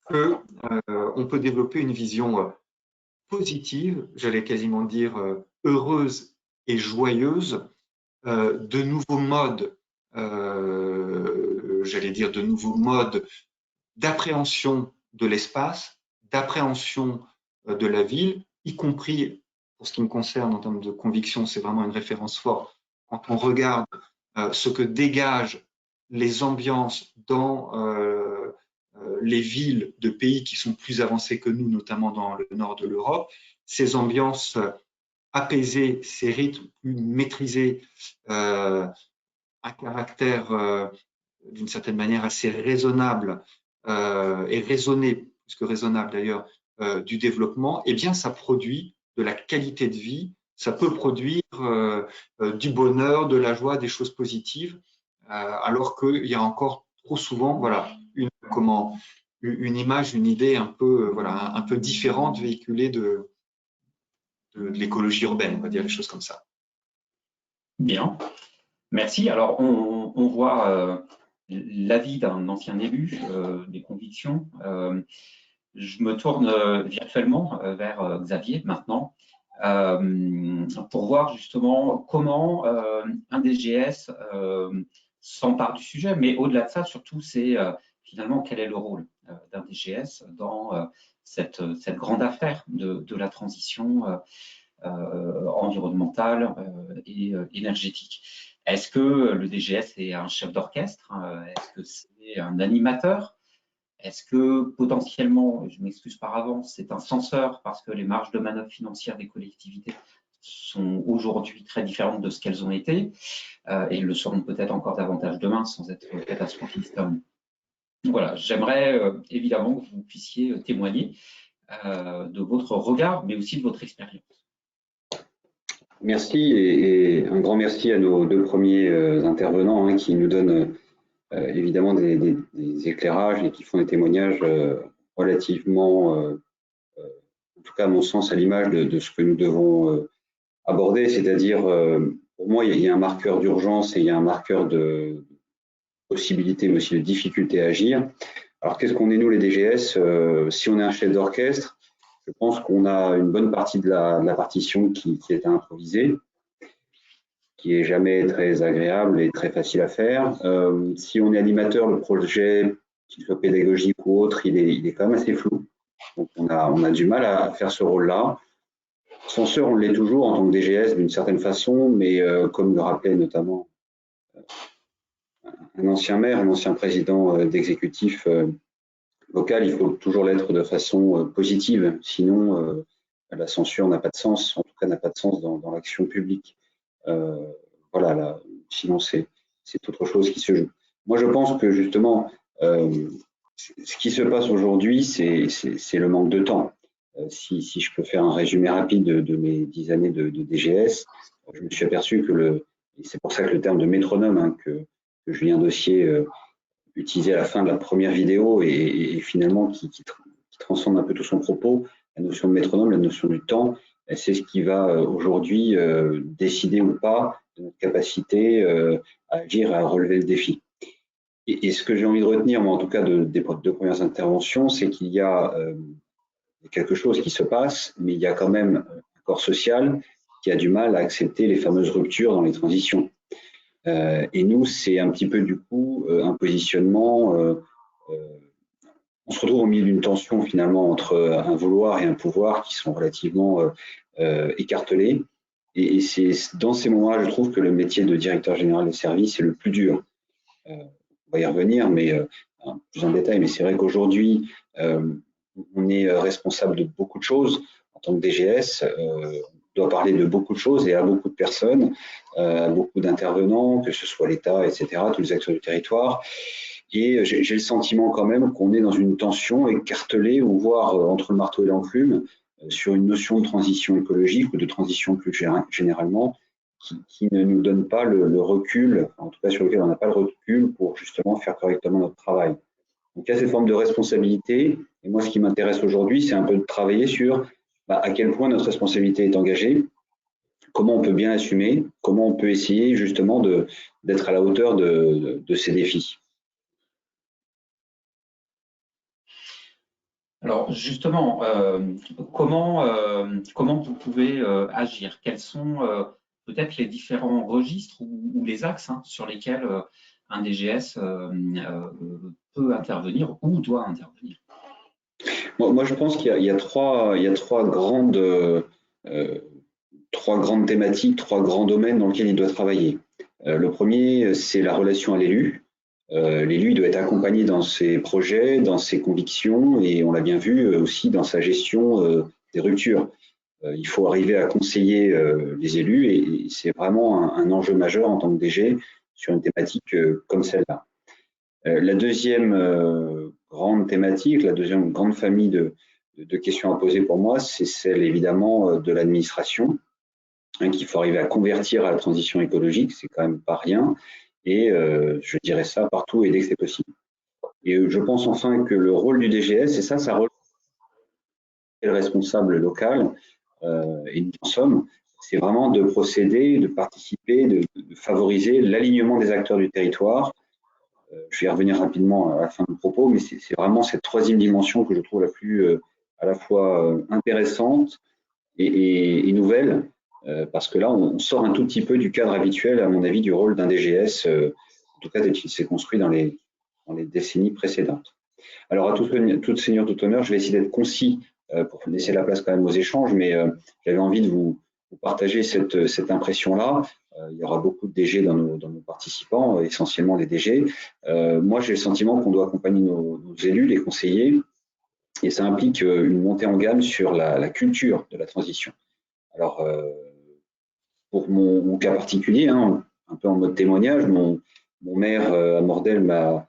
D: qu'on peut développer une vision positive, j'allais quasiment dire heureuse et joyeuse, de nouveaux modes, j'allais dire de nouveaux modes d'appréhension de l'espace, d'appréhension de la ville, y compris, pour ce qui me concerne en termes de conviction, c'est vraiment une référence forte, quand on regarde ce que dégagent les ambiances dans les villes de pays qui sont plus avancés que nous, notamment dans le nord de l'Europe, ces ambiances apaisées, ces rythmes plus maîtrisés, un caractère d'une certaine manière assez raisonnable et raisonné, plus que raisonnable d'ailleurs, du développement, eh bien ça produit de la qualité de vie, ça peut produire du bonheur, de la joie, des choses positives, alors qu'il y a encore trop souvent, voilà, une image, une idée un peu, voilà, un peu différente véhiculée de l'écologie urbaine, on va dire les choses comme ça.
B: Bien, merci. Alors, on voit l'avis d'un ancien élu, des convictions. Je me tourne virtuellement vers Xavier maintenant pour voir justement comment un DGS s'empare du sujet, mais au-delà de ça, surtout, c'est finalement quel est le rôle d'un DGS dans cette grande affaire de la transition environnementale et énergétique. Est-ce que le DGS est un chef d'orchestre? Est-ce que c'est un animateur? Est-ce que potentiellement, je m'excuse par avance, c'est un censeur parce que les marges de manœuvre financières des collectivités sont aujourd'hui très différentes de ce qu'elles ont été et le seront peut-être encore davantage demain sans être catastrophiste. Voilà, j'aimerais évidemment que vous puissiez témoigner de votre regard, mais aussi de votre expérience.
A: Merci et un grand merci à nos 2 premiers intervenants qui nous donnent évidemment des éclairages et qui font des témoignages relativement, en tout cas à mon sens, à l'image de ce que nous devons aborder, c'est-à-dire pour moi il y a un marqueur d'urgence et il y a un marqueur de possibilité mais aussi de difficulté à agir. Alors qu'est-ce qu'on est nous les DGS? Si on est un chef d'orchestre, je pense qu'on a une bonne partie de la partition qui est à improviser, qui est jamais très agréable et très facile à faire. Si on est animateur, le projet, qu'il soit pédagogique ou autre, il est quand même assez flou. Donc on a du mal à faire ce rôle-là. Censeur, on l'est toujours en tant que DGS d'une certaine façon, mais comme le rappelait notamment un ancien maire, un ancien président d'exécutif local, il faut toujours l'être de façon positive, sinon la censure n'a pas de sens, en tout cas n'a pas de sens dans l'action publique. Voilà, là, sinon c'est autre chose qui se joue. Moi je pense que justement, ce qui se passe aujourd'hui, c'est le manque de temps. Si je peux faire un résumé rapide de mes 10 années de DGS, je me suis aperçu que c'est pour ça que le terme de métronome que Julien Dossier utilisé à la fin de la première vidéo et finalement qui transcende un peu tout son propos, la notion de métronome, la notion du temps, c'est ce qui va aujourd'hui décider ou pas de notre capacité à agir, à relever le défi. Et ce que j'ai envie de retenir, moi en tout cas des 2 premières interventions, c'est qu'il y a quelque chose qui se passe, mais il y a quand même un corps social qui a du mal à accepter les fameuses ruptures dans les transitions. Et nous, c'est un petit peu du coup un positionnement. On se retrouve au milieu d'une tension finalement entre un vouloir et un pouvoir qui sont relativement écartelés. Et c'est dans ces moments-là, je trouve que le métier de directeur général des services est le plus dur. On va y revenir, mais plus en détail. Mais c'est vrai qu'aujourd'hui, on est responsable de beaucoup de choses. En tant que DGS, on doit parler de beaucoup de choses et à beaucoup de personnes, à beaucoup d'intervenants, que ce soit l'État, etc., tous les acteurs du territoire. Et j'ai le sentiment quand même qu'on est dans une tension écartelée, ou voire entre le marteau et l'enclume, sur une notion de transition écologique ou de transition plus généralement, qui ne nous donne pas le recul, en tout cas sur lequel on n'a pas le recul pour justement faire correctement notre travail. Donc il y a cette forme de responsabilité, et moi ce qui m'intéresse aujourd'hui, c'est un peu de travailler sur à quel point notre responsabilité est engagée, comment on peut bien assumer, comment on peut essayer justement d'être à la hauteur de ces défis.
B: Alors justement, comment vous pouvez agir? Quels sont peut-être les différents registres ou les axes sur lesquels un DGS peut intervenir ou doit intervenir?
A: Moi, je pense qu'il y a trois grandes thématiques, trois grands domaines dans lesquels il doit travailler. Le premier, c'est la relation à l'élu. L'élu doit être accompagné dans ses projets, dans ses convictions, et on l'a bien vu aussi dans sa gestion des ruptures. Il faut arriver à conseiller les élus, et c'est vraiment un enjeu majeur en tant que DG sur une thématique comme celle-là. La deuxième grande thématique, la deuxième grande famille de questions à poser pour moi, c'est celle évidemment de l'administration, qu'il faut arriver à convertir à la transition écologique, c'est quand même pas rien, et je dirais ça partout et dès que c'est possible. Et je pense enfin que le rôle du DGS, et ça rôle le responsable local, et nous en sommes, c'est vraiment de procéder, de participer, de favoriser l'alignement des acteurs du territoire. Je vais y revenir rapidement à la fin de mon propos, mais c'est vraiment cette troisième dimension que je trouve la plus à la fois intéressante et nouvelle, parce que là, on sort un tout petit peu du cadre habituel, à mon avis, du rôle d'un DGS, en tout cas tel qu'il s'est construit dans les décennies précédentes. Alors, à toute seigneur, tout honneur, je vais essayer d'être concis pour laisser la place quand même aux échanges, mais j'avais envie de vous partager cette impression-là. Il y aura beaucoup de DG dans nos participants, essentiellement des DG. Moi, j'ai le sentiment qu'on doit accompagner nos élus, les conseillers, et ça implique une montée en gamme sur la culture de la transition. Alors, pour mon cas particulier, un peu en mode témoignage, mon maire à Mordel m'a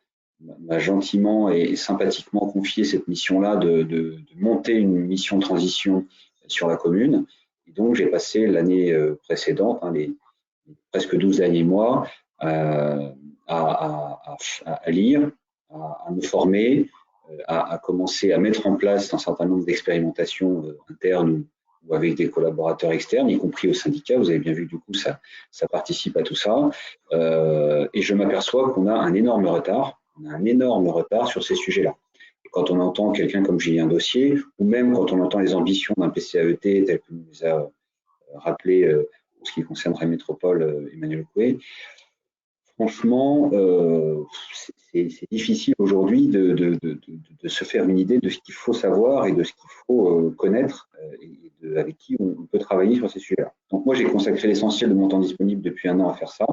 A: gentiment et sympathiquement confié cette mission-là de monter une mission de transition sur la commune. Et donc, j'ai passé l'année précédente, les presque 12 derniers mois, à lire, à me former, à commencer à mettre en place un certain nombre d'expérimentations internes ou avec des collaborateurs externes, y compris au syndicat. Vous avez bien vu, du coup, ça participe à tout ça. Et je m'aperçois qu'on a un énorme retard. On a un énorme retard sur ces sujets-là. Et quand on entend quelqu'un comme Julien Dossier, ou même quand on entend les ambitions d'un PCAET tel que nous les a rappelé en ce qui concerne la métropole Emmanuel Coué, franchement, c'est difficile aujourd'hui de se faire une idée de ce qu'il faut savoir et de ce qu'il faut connaître et avec qui on peut travailler sur ces sujets-là. Donc moi, j'ai consacré l'essentiel de mon temps disponible depuis 1 an à faire ça.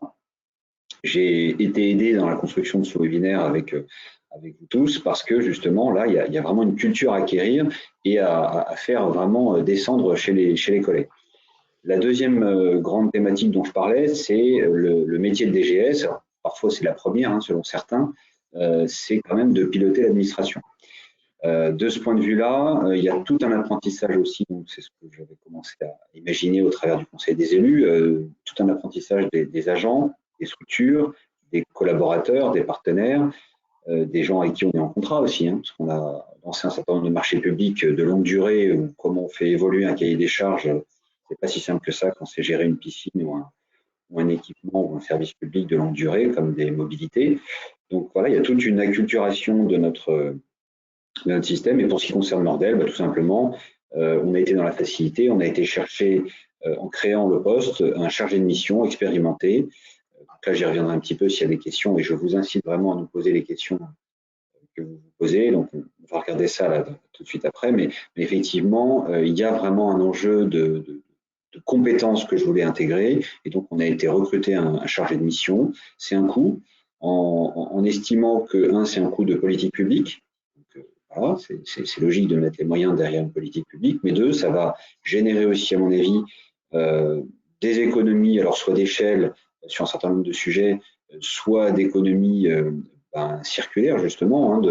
A: J'ai été aidé dans la construction de ce webinaire avec vous tous parce que justement, là, il y a vraiment une culture à acquérir et à faire vraiment descendre chez les collègues. La deuxième grande thématique dont je parlais, c'est le métier de DGS. Alors, parfois, c'est la première, selon certains, c'est quand même de piloter l'administration. De ce point de vue-là, il y a tout un apprentissage aussi, donc c'est ce que j'avais commencé à imaginer au travers du Conseil des élus, tout un apprentissage des agents, des structures, des collaborateurs, des partenaires, des gens avec qui on est en contrat aussi, parce qu'on a lancé un certain nombre de marchés publics de longue durée, où comment on fait évoluer un cahier des charges. C'est pas si simple que ça quand c'est gérer une piscine ou un équipement ou un service public de longue durée comme des mobilités. Donc voilà, il y a toute une acculturation de notre système. Et pour ce qui concerne Mordel, tout simplement, on a été dans la facilité, on a été chercher en créant le poste un chargé de mission expérimenté, cas, j'y reviendrai un petit peu s'il y a des questions et je vous incite vraiment à nous poser les questions que vous vous posez. Donc, on va regarder ça là, tout de suite après. Mais effectivement, il y a vraiment un enjeu de compétences que je voulais intégrer. Et donc, on a été recruté un chargé de mission. C'est un coût en estimant que, un, c'est un coût de politique publique. Donc, voilà, c'est logique de mettre les moyens derrière une politique publique. Mais deux, ça va générer aussi, à mon avis, des économies, alors soit d'échelle sur un certain nombre de sujets, soit d'économies circulaires, justement, hein,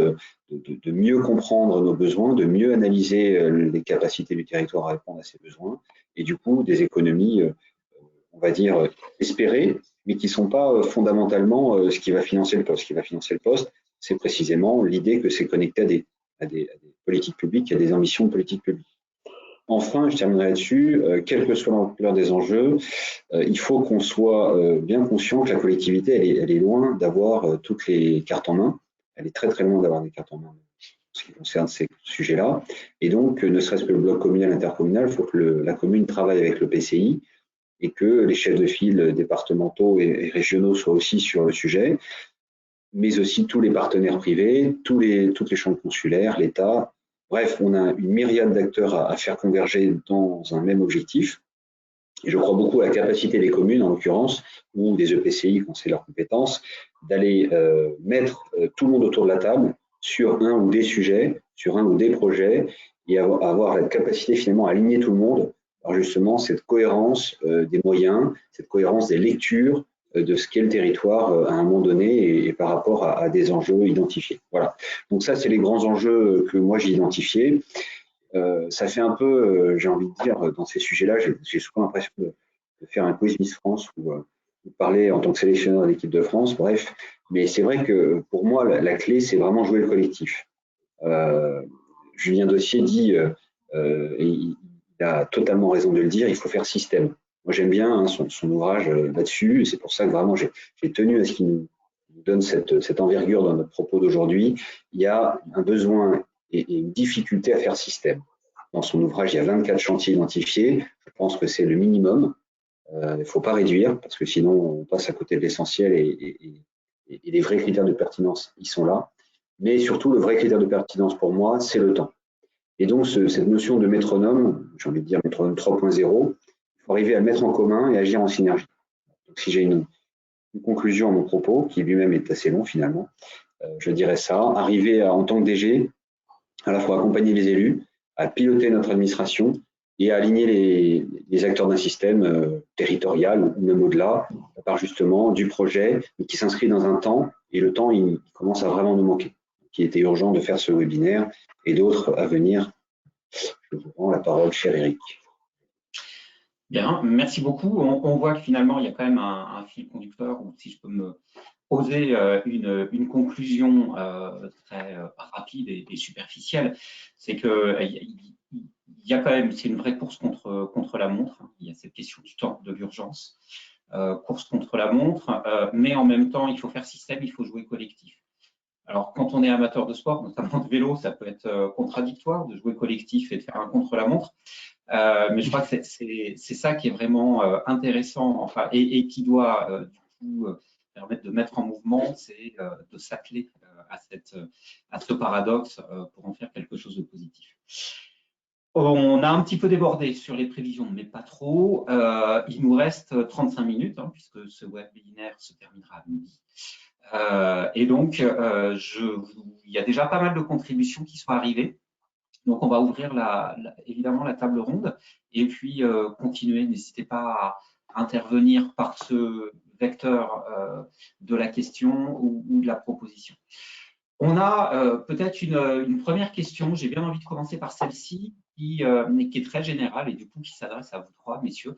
A: de mieux comprendre nos besoins, de mieux analyser les capacités du territoire à répondre à ces besoins, et du coup, des économies, on va dire, espérées, mais qui ne sont pas fondamentalement ce qui va financer le poste. Ce qui va financer le poste, c'est précisément l'idée que c'est connecté à des politiques publiques, à des ambitions de politique publique. Enfin, je terminerai là-dessus, quelle que soit l'ampleur des enjeux, il faut qu'on soit bien conscient que la collectivité, elle est loin d'avoir toutes les cartes en main. Elle est très très loin d'avoir des cartes en main en ce qui concerne ces sujets-là. Et donc, ne serait-ce que le bloc communal, intercommunal, il faut que la commune travaille avec le PCI et que les chefs de file départementaux et régionaux soient aussi sur le sujet, mais aussi tous les partenaires privés, toutes les chambres consulaires, l'État. Bref, on a une myriade d'acteurs à faire converger dans un même objectif. Et je crois beaucoup à la capacité des communes, en l'occurrence, ou des EPCI, quand c'est leur compétence, d'aller mettre tout le monde autour de la table sur un ou des sujets, sur un ou des projets, et avoir la capacité finalement à aligner tout le monde par justement cette cohérence des moyens, cette cohérence des lectures de ce qu'est le territoire à un moment donné et par rapport à des enjeux identifiés. Voilà. Donc ça, c'est les grands enjeux que moi j'ai identifiés. Ça fait un peu, j'ai envie de dire, dans ces sujets-là, j'ai souvent l'impression de faire un quiz Miss France ou de parler en tant que sélectionneur de l'équipe de France, bref. Mais c'est vrai que pour moi, la clé, c'est vraiment jouer le collectif. Julien Dossier dit, et il a totalement raison de le dire, il faut faire système. Moi, j'aime bien hein, son ouvrage là-dessus, et c'est pour ça que vraiment j'ai tenu à ce qu'il nous donne cette envergure dans notre propos d'aujourd'hui. Il y a un besoin et une difficulté à faire système. Dans son ouvrage, il y a 24 chantiers identifiés. Je pense que c'est le minimum. Il ne faut pas réduire, parce que sinon, on passe à côté de l'essentiel et les vrais critères de pertinence, ils sont là. Mais surtout, le vrai critère de pertinence pour moi, c'est le temps. Et donc, cette notion de métronome, j'ai envie de dire métronome 3.0, il faut arriver à le mettre en commun et agir en synergie. Donc, si j'ai une conclusion à mon propos, qui lui-même est assez long finalement, je dirais ça, arriver à, en tant que DG, à la fois accompagner les élus, à piloter notre administration et à aligner les acteurs d'un système territorial ou même au-delà, par justement du projet, mais qui s'inscrit dans un temps, et le temps, il commence à vraiment nous manquer. Il était urgent de faire ce webinaire et d'autres à venir. Je vous rends la parole, cher Eric.
B: Bien, merci beaucoup. On voit que finalement, il y a quand même un fil conducteur, ou si je peux me poser une conclusion très rapide et superficielle, c'est que il y a quand même, c'est une vraie course contre la montre. Il y a cette question du temps, de l'urgence, course contre la montre, mais en même temps, il faut faire système, il faut jouer collectif. Alors, quand on est amateur de sport, notamment de vélo, ça peut être contradictoire de jouer collectif et de faire un contre-la-montre. Mais je crois que c'est ça qui est vraiment intéressant, enfin, et qui doit du coup permettre de mettre en mouvement, c'est de s'atteler à ce paradoxe pour en faire quelque chose de positif. On a un petit peu débordé sur les prévisions, mais pas trop. Il nous reste 35 minutes, hein, puisque ce webinaire se terminera à midi. Et donc, il y a déjà pas mal de contributions qui sont arrivées. Donc, on va ouvrir évidemment la table ronde et puis continuer. N'hésitez pas à intervenir par ce vecteur de la question ou de la proposition. On a peut-être une première question. J'ai bien envie de commencer par celle-ci qui est très générale et du coup qui s'adresse à vous trois, messieurs,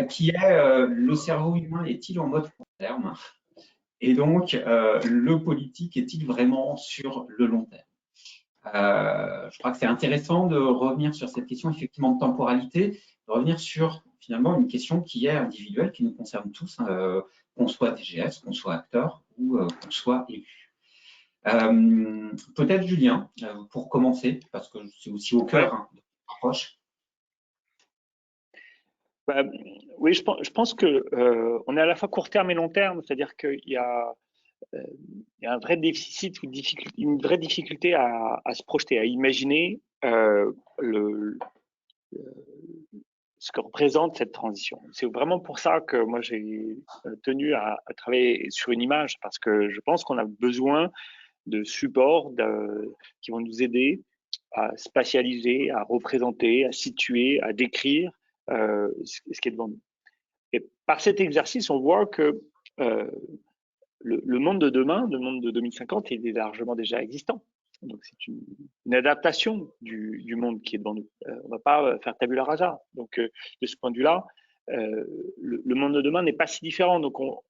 B: qui est le cerveau humain est-il en mode court terme? Et donc, le politique est-il vraiment sur le long terme? Je crois que c'est intéressant de revenir sur cette question effectivement de temporalité, de revenir sur finalement une question qui est individuelle, qui nous concerne tous, qu'on soit DGS, qu'on soit acteur ou qu'on soit élu. Peut-être Julien, pour commencer, parce que c'est aussi au cœur de l'approche.
C: Oui, je pense que on est à la fois court terme et long terme, c'est-à-dire qu'il y a un vrai déficit, une vraie difficulté à se projeter, à imaginer ce que représente cette transition. C'est vraiment pour ça que moi j'ai tenu à travailler sur une image, parce que je pense qu'on a besoin de supports qui vont nous aider à spatialiser, à représenter, à situer, à décrire ce qui est devant nous. Et par cet exercice, on voit que le monde de demain, le monde de 2050, il est largement déjà existant. Donc, c'est une adaptation du monde qui est devant nous. On ne va pas faire tabula rasa. Donc, de ce point de vue-là, le monde de demain n'est pas si différent. Donc, on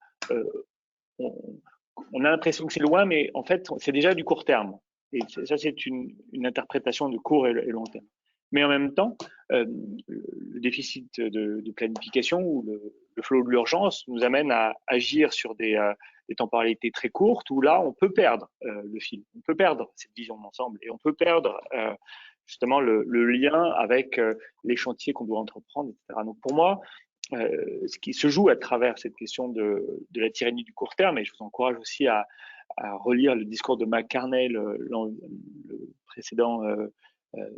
C: a l'impression que c'est loin, mais en fait, c'est déjà du court terme. Et ça, c'est une interprétation de court et long terme. Mais en même temps, le déficit de planification ou le flot de l'urgence nous amène à agir sur des temporalités très courtes où là, on peut perdre le fil, on peut perdre cette vision d'ensemble et on peut perdre justement le lien avec les chantiers qu'on doit entreprendre, etc. Donc pour moi, ce qui se joue à travers cette question de la tyrannie du court terme, et je vous encourage aussi à relire le discours de McCarney, le précédent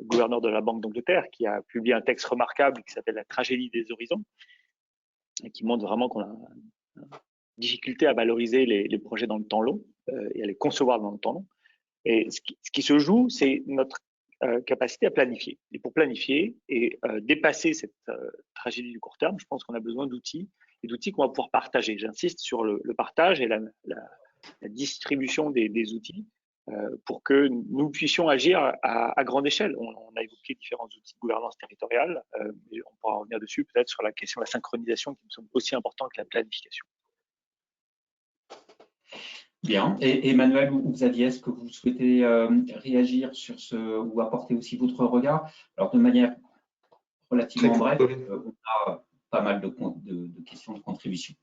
C: gouverneur de la Banque d'Angleterre, qui a publié un texte remarquable qui s'appelle La tragédie des horizons, et qui montre vraiment qu'on a une difficulté à valoriser les projets dans le temps long et à les concevoir dans le temps long. Et ce qui se joue, c'est notre capacité à planifier. Et pour planifier et dépasser cette tragédie du court terme, je pense qu'on a besoin d'outils, et d'outils qu'on va pouvoir partager. J'insiste sur le partage et la distribution des outils pour que nous puissions agir à grande échelle. On a évoqué différents outils de gouvernance territoriale, et on pourra revenir dessus peut-être sur la question de la synchronisation qui me semble aussi importante que la planification.
B: Bien. Et Emmanuel ou Xavier, est-ce que vous souhaitez réagir sur ce ou apporter aussi votre regard? Alors, de manière relativement brève, on a pas mal de questions de contribution.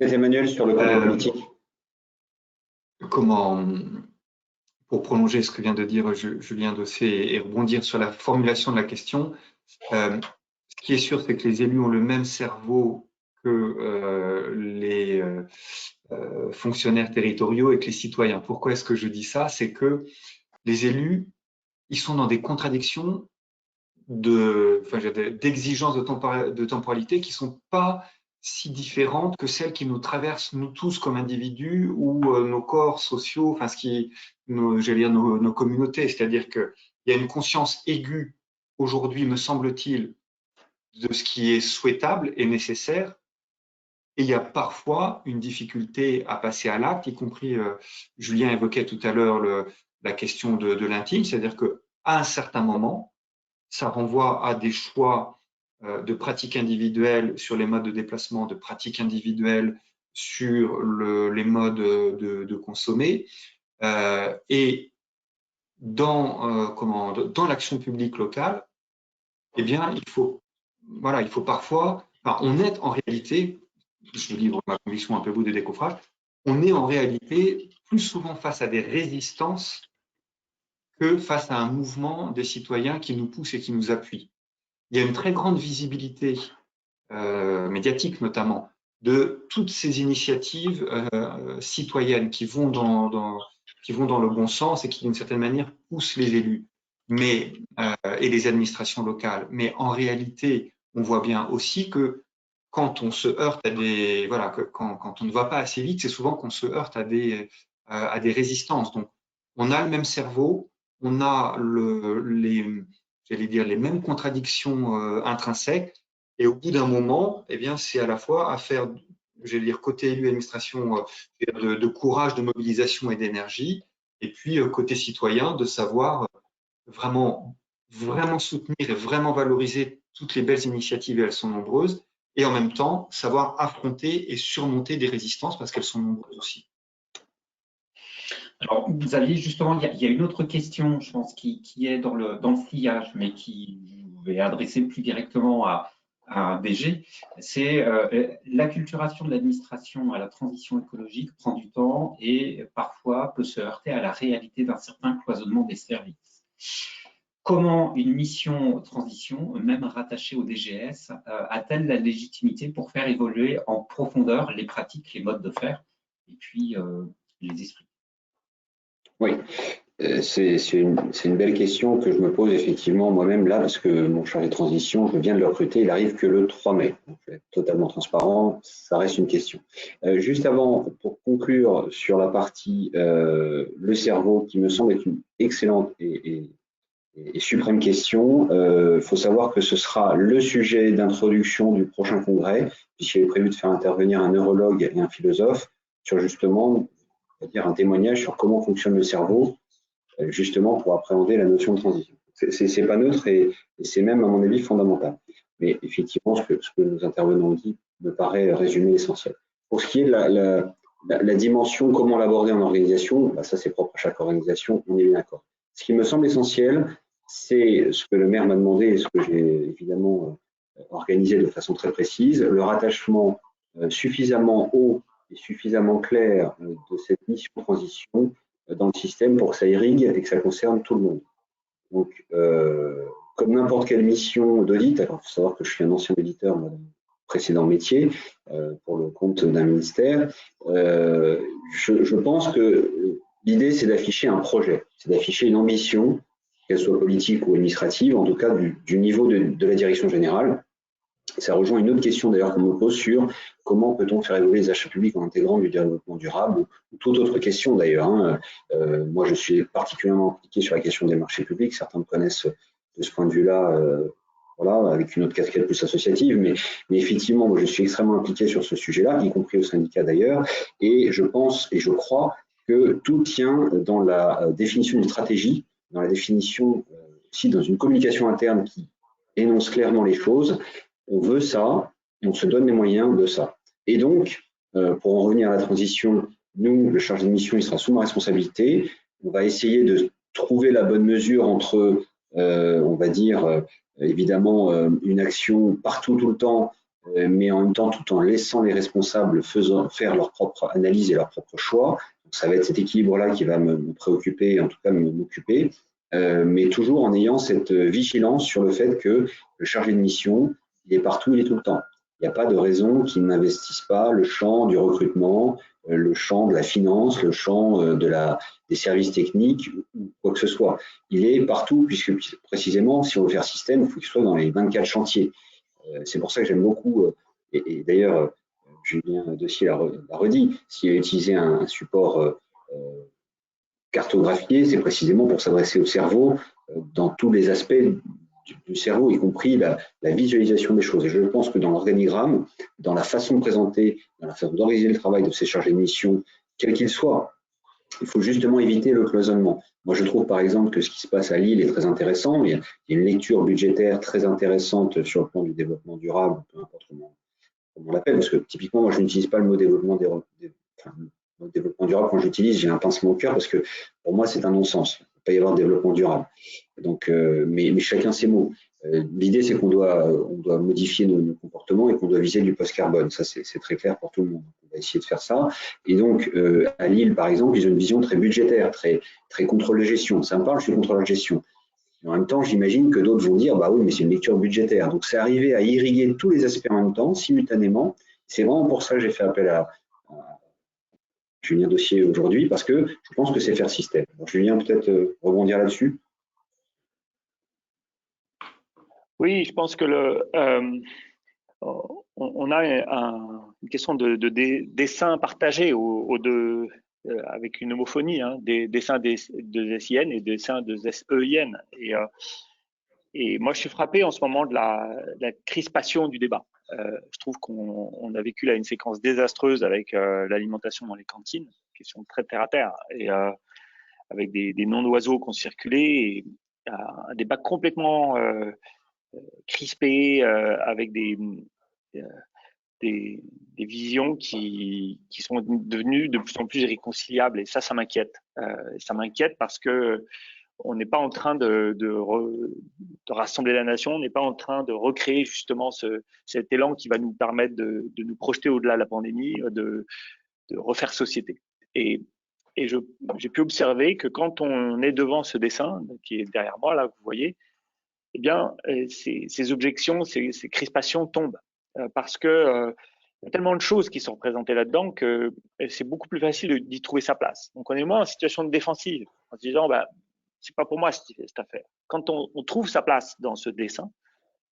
A: Emmanuel, sur le côté politique.
D: Pour prolonger ce que vient de dire Julien Dossé et rebondir sur la formulation de la question, ce qui est sûr, c'est que les élus ont le même cerveau que les fonctionnaires territoriaux et que les citoyens. Pourquoi est-ce que je dis ça? C'est que les élus, ils sont dans des contradictions d'exigences de temporalité qui ne sont pas si différentes que celles qui nous traversent, nous tous comme individus, ou nos corps sociaux, enfin, nos communautés. C'est-à-dire qu'il y a une conscience aiguë aujourd'hui, me semble-t-il, de ce qui est souhaitable et nécessaire. Et il y a parfois une difficulté à passer à l'acte, y compris, Julien évoquait tout à l'heure la question de l'intime, c'est-à-dire qu'à un certain moment, ça renvoie à des choix de pratiques individuelles sur les modes de déplacement, de pratiques individuelles sur les modes de consommer. Et dans l'action publique locale, eh bien, il faut parfois, on est en réalité, je vous livre ma conviction un peu bout de décoffrage, on est en réalité plus souvent face à des résistances que face à un mouvement des citoyens qui nous pousse et qui nous appuie. Il y a une très grande visibilité médiatique notamment de toutes ces initiatives citoyennes qui vont dans le bon sens et qui d'une certaine manière poussent les élus et les administrations locales. Mais en réalité, on voit bien aussi que quand on se heurte quand on ne va pas assez vite, c'est souvent qu'on se heurte à des résistances. Donc, on a le même cerveau, on a les mêmes contradictions intrinsèques, et au bout d'un moment, eh bien, c'est à la fois affaire, côté élu administration, de courage, de mobilisation et d'énergie, et puis côté citoyen, de savoir vraiment soutenir et vraiment valoriser toutes les belles initiatives, et elles sont nombreuses, et en même temps, savoir affronter et surmonter des résistances parce qu'elles sont nombreuses aussi.
B: Alors, vous aviez justement, il y a une autre question, je pense, qui est dans le sillage, mais qui vous vais adresser plus directement à DG. C'est l'acculturation de l'administration à la transition écologique prend du temps et parfois peut se heurter à la réalité d'un certain cloisonnement des services. comment une mission transition, même rattachée au DGS, a-t-elle la légitimité pour faire évoluer en profondeur les pratiques, les modes de faire et puis les esprits?
A: Oui, c'est une belle question que je me pose effectivement moi-même là, parce que mon chargé de transition, je viens de le recruter, il arrive que le 3 mai. Donc, je vais être totalement transparent, ça reste une question. Juste avant, pour conclure sur la partie le cerveau, qui me semble être une excellente et suprême question, il faut savoir que ce sera le sujet d'introduction du prochain congrès, puisqu'il est prévu de faire intervenir un neurologue et un philosophe sur justement, on va dire, un témoignage sur comment fonctionne le cerveau, justement pour appréhender la notion de transition. C'est pas neutre et c'est même, à mon avis, fondamental. Mais effectivement, ce que nos intervenants ont dit me paraît résumer l'essentiel. Pour ce qui est de la dimension, comment l'aborder en organisation, bah ça c'est propre à chaque organisation, on est bien d'accord. Ce qui me semble essentiel, c'est ce que le maire m'a demandé et ce que j'ai évidemment organisé de façon très précise, le rattachement suffisamment haut et suffisamment clair de cette mission de transition dans le système pour que ça irrigue et que ça concerne tout le monde. Donc, comme n'importe quelle mission d'audit, alors il faut savoir que je suis un ancien auditeur dans mon précédent métier pour le compte d'un ministère, je pense que l'idée c'est d'afficher un projet, c'est d'afficher une ambition, qu'elle soit politique ou administrative, en tout cas du niveau de la direction générale. Ça rejoint une autre question d'ailleurs qu'on me pose sur comment peut-on faire évoluer les achats publics en intégrant du développement durable ou toute autre question d'ailleurs. Hein. Moi, je suis particulièrement impliqué sur la question des marchés publics. Certains me connaissent de ce point de vue-là, voilà, avec une autre casquette plus associative. Mais effectivement, moi, je suis extrêmement impliqué sur ce sujet-là, y compris au syndicat d'ailleurs. Et je pense et je crois que tout tient dans la définition d'une stratégie, dans la définition aussi dans une communication interne qui énonce clairement les choses. On veut ça, et on se donne les moyens de ça. Et donc, pour en revenir à la transition, nous, le chargé de mission, il sera sous ma responsabilité. On va essayer de trouver la bonne mesure entre, on va dire, évidemment, une action partout, tout le temps, mais en même temps, tout en laissant les responsables faire leur propre analyse et leur propre choix. Donc, ça va être cet équilibre-là qui va me préoccuper, en tout cas m'occuper, mais toujours en ayant cette vigilance sur le fait que le chargé de mission, il est partout, il est tout le temps. Il n'y a pas de raison qu'il n'investisse pas le champ du recrutement, le champ de la finance, le champ des services techniques ou quoi que ce soit. Il est partout puisque précisément, si on veut faire système, il faut qu'il soit dans les 24 chantiers. C'est pour ça que j'aime beaucoup, et d'ailleurs, Julien Dossier l'a redit, s'il a utilisé un support cartographié, c'est précisément pour s'adresser au cerveau dans tous les aspects du cerveau, y compris la visualisation des choses. Et je pense que dans l'organigramme, dans la façon de présenter, dans la façon d'organiser le travail de ces chargés de mission, quel qu'il soit, il faut justement éviter le cloisonnement. Moi, je trouve par exemple que ce qui se passe à Lille est très intéressant. Il y a une lecture budgétaire très intéressante sur le plan du développement durable, peu importe comment on l'appelle, parce que typiquement, moi, je n'utilise pas le mot développement durable. Quand j'utilise, j'ai un pincement au cœur parce que pour moi, c'est un non-sens. Il ne peut pas y avoir de développement durable. Donc, mais chacun ses mots. L'idée, c'est qu'on doit modifier nos comportements et qu'on doit viser du post-carbone. Ça, c'est très clair pour tout le monde. On va essayer de faire ça. Et donc, à Lille, par exemple, ils ont une vision très budgétaire, très contrôle de gestion. Ça me parle, je suis contrôleur de gestion. Et en même temps, j'imagine que d'autres vont dire, bah oui, mais c'est une lecture budgétaire. Donc, c'est arriver à irriguer tous les aspects en même temps, simultanément. C'est vraiment pour ça que j'ai fait appel à Julien Dossier aujourd'hui, parce que je pense que c'est faire système. Alors, Julien, peut-être rebondir là-dessus.
C: Oui, je pense que on a une question de dessin partagé avec une homophonie, hein, des dessins de SIN et des dessins de SEIN. Et moi, je suis frappé en ce moment de la crispation du débat. Je trouve qu'on a vécu là une séquence désastreuse avec l'alimentation dans les cantines, question très terre à terre, et avec des noms d'oiseaux qui ont circulé, et un débat complètement crispé, avec des visions qui sont devenues de plus en plus irréconciliables. Et ça m'inquiète. Ça m'inquiète parce que on n'est pas en train de rassembler la nation, on n'est pas en train de recréer justement cet élan qui va nous permettre de nous projeter au-delà de la pandémie, de refaire société. Et Et j'ai pu observer que quand on est devant ce dessin, qui est derrière moi, là, vous voyez, eh bien, ces objections, ces crispations tombent. Parce que il y a tellement de choses qui sont représentées là-dedans que c'est beaucoup plus facile d'y trouver sa place. Donc, on est moins en situation de défensive, en se disant, bah, c'est pas pour moi cette affaire. Quand on trouve sa place dans ce dessin,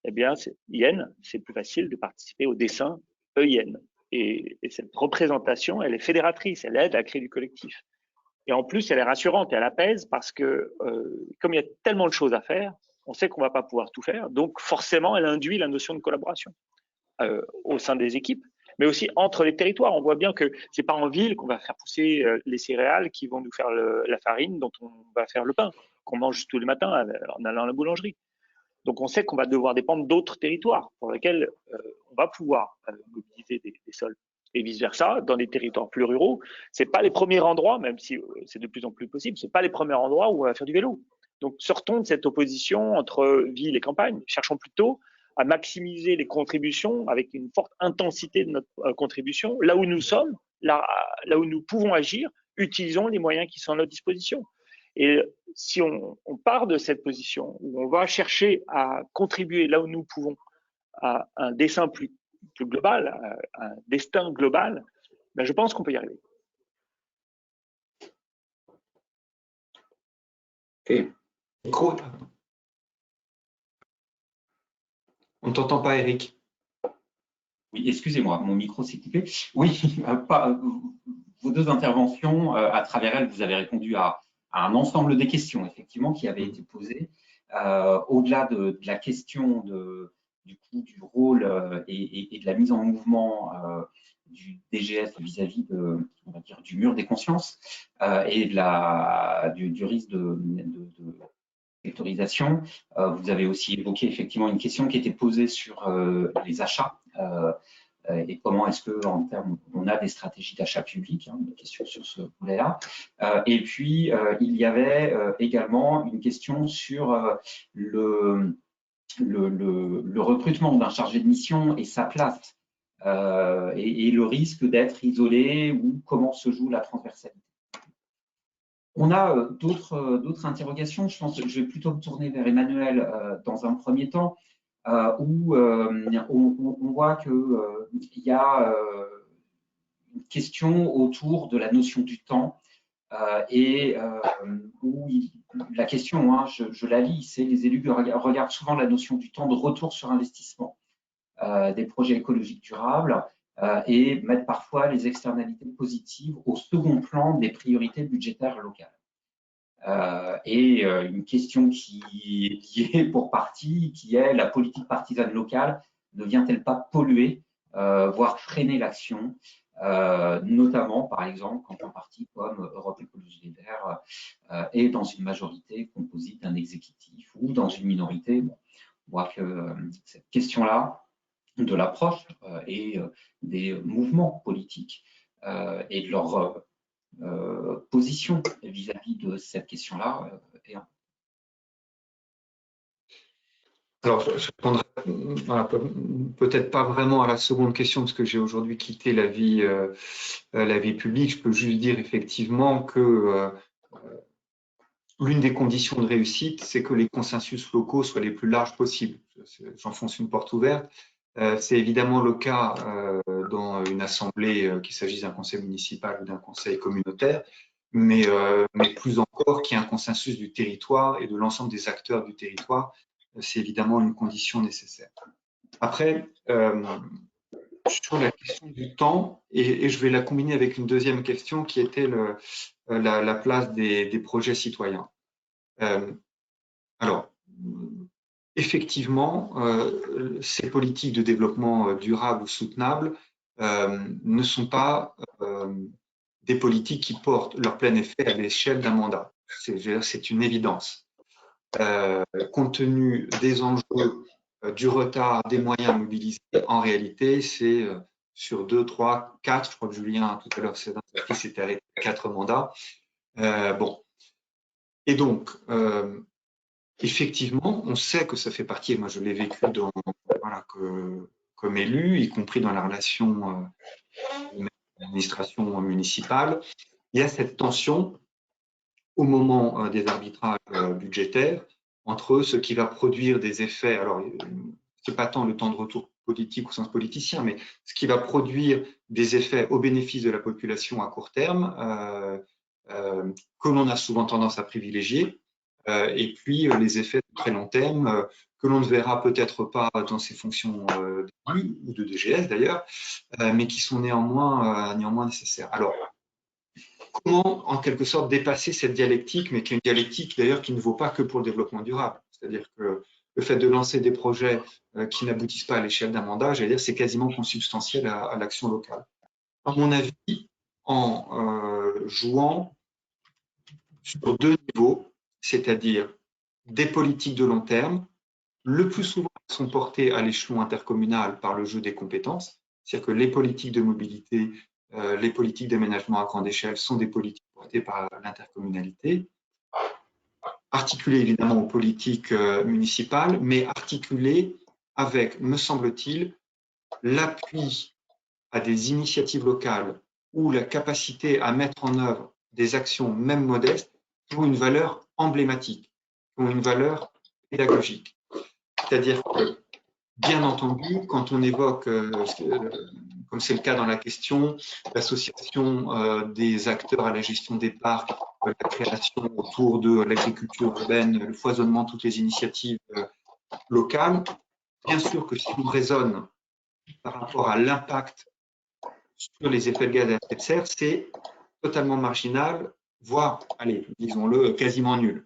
C: eh bien, yen, c'est plus facile de participer au dessin yen. Et cette représentation, elle est fédératrice, elle aide à créer du collectif. Et en plus, elle est rassurante et elle apaise parce que, comme il y a tellement de choses à faire, on sait qu'on ne va pas pouvoir tout faire. Donc, forcément, elle induit la notion de collaboration au sein des équipes, mais aussi entre les territoires. On voit bien que ce n'est pas en ville qu'on va faire pousser les céréales qui vont nous faire la farine dont on va faire le pain, qu'on mange tous les matins en allant à la boulangerie. Donc, on sait qu'on va devoir dépendre d'autres territoires pour lesquels on va pouvoir mobiliser des sols. Et vice-versa, dans des territoires plus ruraux, ce n'est pas les premiers endroits, même si c'est de plus en plus possible, ce n'est pas les premiers endroits où on va faire du vélo. Donc, sortons de cette opposition entre ville et campagne. Cherchons plutôt à maximiser les contributions avec une forte intensité de notre contribution. Là où nous sommes, là où nous pouvons agir, utilisons les moyens qui sont à notre disposition. Et si on part de cette position où on va chercher à contribuer là où nous pouvons à un dessin plus global, à un destin global, ben je pense qu'on peut y arriver.
D: Ok. On ne t'entend pas, Eric.
B: Oui, excusez-moi, mon micro s'est coupé. Oui, vos deux interventions, à travers elles, vous avez répondu à un ensemble des questions, effectivement, qui avaient été posées. Au-delà de la question du rôle et de la mise en mouvement du DGS vis-à-vis on va dire, du mur des consciences et du risque de sectorisation. Vous avez aussi évoqué effectivement une question qui était posée sur les achats et comment est-ce qu'en termes, on a des stratégies d'achat public, une question sur ce volet-là. Et puis, il y avait également une question sur le recrutement d'un chargé de mission et sa place et le risque d'être isolé ou comment se joue la transversalité. On a d'autres interrogations. Je pense que je vais plutôt me tourner vers Emmanuel dans un premier temps, où on voit qu'il y a une question autour de la notion du temps et où la question, je la lis, c'est les élus regardent souvent la notion du temps de retour sur investissement des projets écologiques durables et mettent parfois les externalités positives au second plan des priorités budgétaires locales. Et une question qui est liée pour partie, qui est la politique partisane locale ne vient-elle pas polluer, voire freiner l'action, notamment par exemple quand un parti comme Europe Écologie Les Verts est dans une majorité composite d'un exécutif ou dans une minorité. Bon, on voit que cette question-là de l'approche et des mouvements politiques et de leur position vis-à-vis de cette question-là.
D: Alors, je répondrai peut-être pas vraiment à la seconde question parce que j'ai aujourd'hui quitté la vie publique. Je peux juste dire effectivement que l'une des conditions de réussite, c'est que les consensus locaux soient les plus larges possibles. J'enfonce une porte ouverte. C'est évidemment le cas dans une assemblée, qu'il s'agisse d'un conseil municipal ou d'un conseil communautaire, mais plus encore qu'il y ait un consensus du territoire et de l'ensemble des acteurs du territoire. C'est évidemment une condition nécessaire. Après, sur la question du temps, et je vais la combiner avec une deuxième question qui était la place des projets citoyens. Alors, effectivement, ces politiques de développement durable ou soutenable ne sont pas des politiques qui portent leur plein effet à l'échelle d'un mandat. C'est une évidence. Compte tenu des enjeux, du retard, des moyens mobilisés, en réalité, c'est sur 2, 3, 4, je crois que Julien, tout à l'heure, s'était arrêté à 4 mandats. Bon. Et donc, effectivement, on sait que ça fait partie, et moi je l'ai vécu comme élu, y compris dans la relation de l'administration municipale, il y a cette tension au moment des arbitrages budgétaires entre ce qui va produire des effets, alors c'est pas tant le temps de retour politique au sens politicien, mais ce qui va produire des effets au bénéfice de la population à court terme, que l'on a souvent tendance à privilégier, et puis les effets de très long terme que l'on ne verra peut-être pas dans ces fonctions d'élus ou de DGS d'ailleurs, mais qui sont néanmoins nécessaires. Alors, comment, en quelque sorte, dépasser cette dialectique, mais qui est une dialectique d'ailleurs qui ne vaut pas que pour le développement durable. C'est-à-dire que le fait de lancer des projets qui n'aboutissent pas à l'échelle d'un mandat, j'allais dire, c'est quasiment consubstantiel à l'action locale. À mon avis, en jouant sur deux niveaux, c'est-à-dire des politiques de long terme, le plus souvent sont portées à l'échelon intercommunal par le jeu des compétences, c'est-à-dire que les politiques de mobilité, les politiques d'aménagement à grande échelle sont des politiques portées par l'intercommunalité, articulées évidemment aux politiques municipales, mais articulées avec, me semble-t-il, l'appui à des initiatives locales ou la capacité à mettre en œuvre des actions même modestes qui ont une valeur emblématique, qui ont une valeur pédagogique. C'est-à-dire que, bien entendu, quand on évoque, comme c'est le cas dans la question, l'association des acteurs à la gestion des parcs, la création autour de l'agriculture urbaine, le foisonnement de toutes les initiatives locales, bien sûr que si on raisonne par rapport à l'impact sur les effets de gaz à effet de serre, c'est totalement marginal, voire, allez, disons-le, quasiment nul.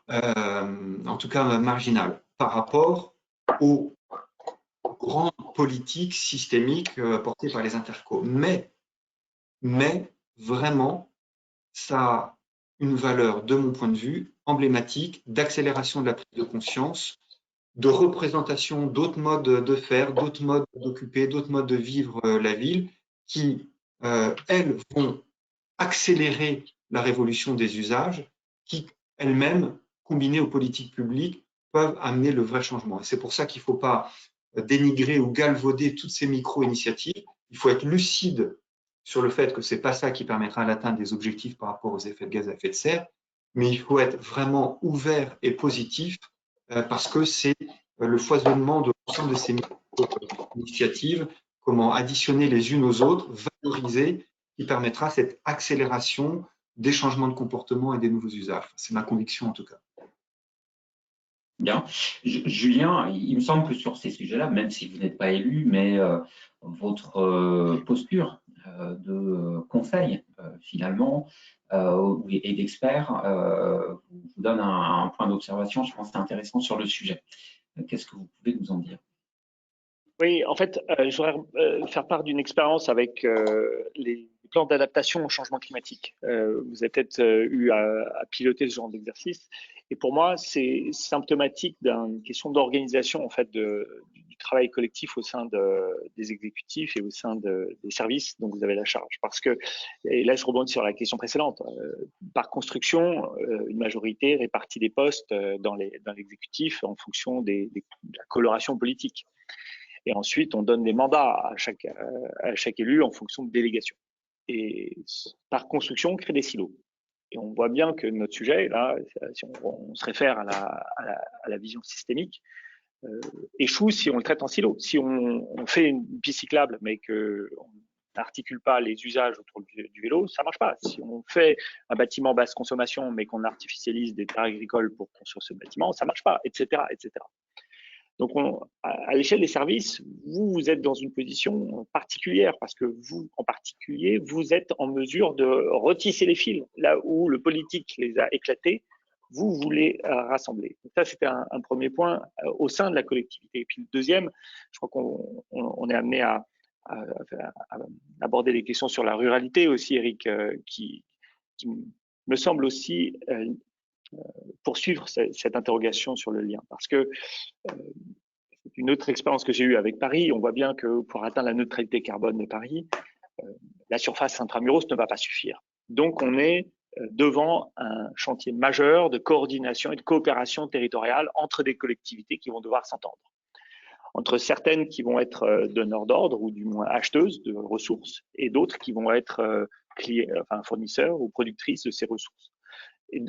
D: En tout cas marginal, par rapport aux grandes politiques systémiques portées par les intercos. Mais vraiment, ça a une valeur, de mon point de vue, emblématique d'accélération de la prise de conscience, de représentation d'autres modes de faire, d'autres modes d'occuper, d'autres modes de vivre la ville, qui, elles, vont accélérer la révolution des usages, qui, elles-mêmes, combinées aux politiques publiques, peuvent amener le vrai changement. Et c'est pour ça qu'il ne faut pas dénigrer ou galvauder toutes ces micro-initiatives. Il faut être lucide sur le fait que ce n'est pas ça qui permettra d'atteindre des objectifs par rapport aux effets de gaz à effet de serre, mais il faut être vraiment ouvert et positif parce que c'est le foisonnement de l'ensemble de ces micro-initiatives, comment additionner les unes aux autres, valoriser, qui permettra cette accélération des changements de comportement et des nouveaux usages. C'est ma conviction en tout cas.
B: Bien. Julien, il me semble que sur ces sujets-là, même si vous n'êtes pas élu, mais votre posture de conseil, finalement, et d'expert, vous donne un point d'observation, je pense, intéressant sur le sujet. Qu'est-ce que vous pouvez nous en dire?
C: Oui, en fait, je voudrais faire part d'une expérience avec les plans d'adaptation au changement climatique. Vous avez peut-être eu à piloter ce genre d'exercice. Et pour moi, c'est symptomatique d'une question d'organisation en fait du travail collectif au sein des exécutifs et au sein des services dont vous avez la charge. Parce que, et là je rebondis sur la question précédente, par construction, une majorité répartit des postes dans l'exécutif en fonction de la coloration politique. Et ensuite, on donne des mandats à chaque élu en fonction de délégation. Et par construction, on crée des silos. Et on voit bien que notre sujet, là, si on se réfère à la vision systémique, échoue si on le traite en silo. Si on fait une piste cyclable, mais qu'on n'articule pas les usages autour du vélo, ça ne marche pas. Si on fait un bâtiment basse consommation, mais qu'on artificialise des terres agricoles pour construire ce bâtiment, ça ne marche pas, etc., etc. Donc, à l'échelle des services, vous êtes dans une position particulière parce que vous, en particulier, vous êtes en mesure de retisser les fils. Là où le politique les a éclatés, vous voulez rassembler. Donc ça, c'était un premier point au sein de la collectivité. Et puis le deuxième, je crois qu'on est amené à aborder des questions sur la ruralité aussi, Eric, qui me semble aussi poursuivre cette interrogation sur le lien. Parce que c'est une autre expérience que j'ai eue avec Paris. On voit bien que pour atteindre la neutralité carbone de Paris, la surface intramuros ne va pas suffire. Donc, on est devant un chantier majeur de coordination et de coopération territoriale entre des collectivités qui vont devoir s'entendre. Entre certaines qui vont être donneurs d'ordre ou du moins acheteuses de ressources et d'autres qui vont être fournisseur ou productrice de ces ressources. Et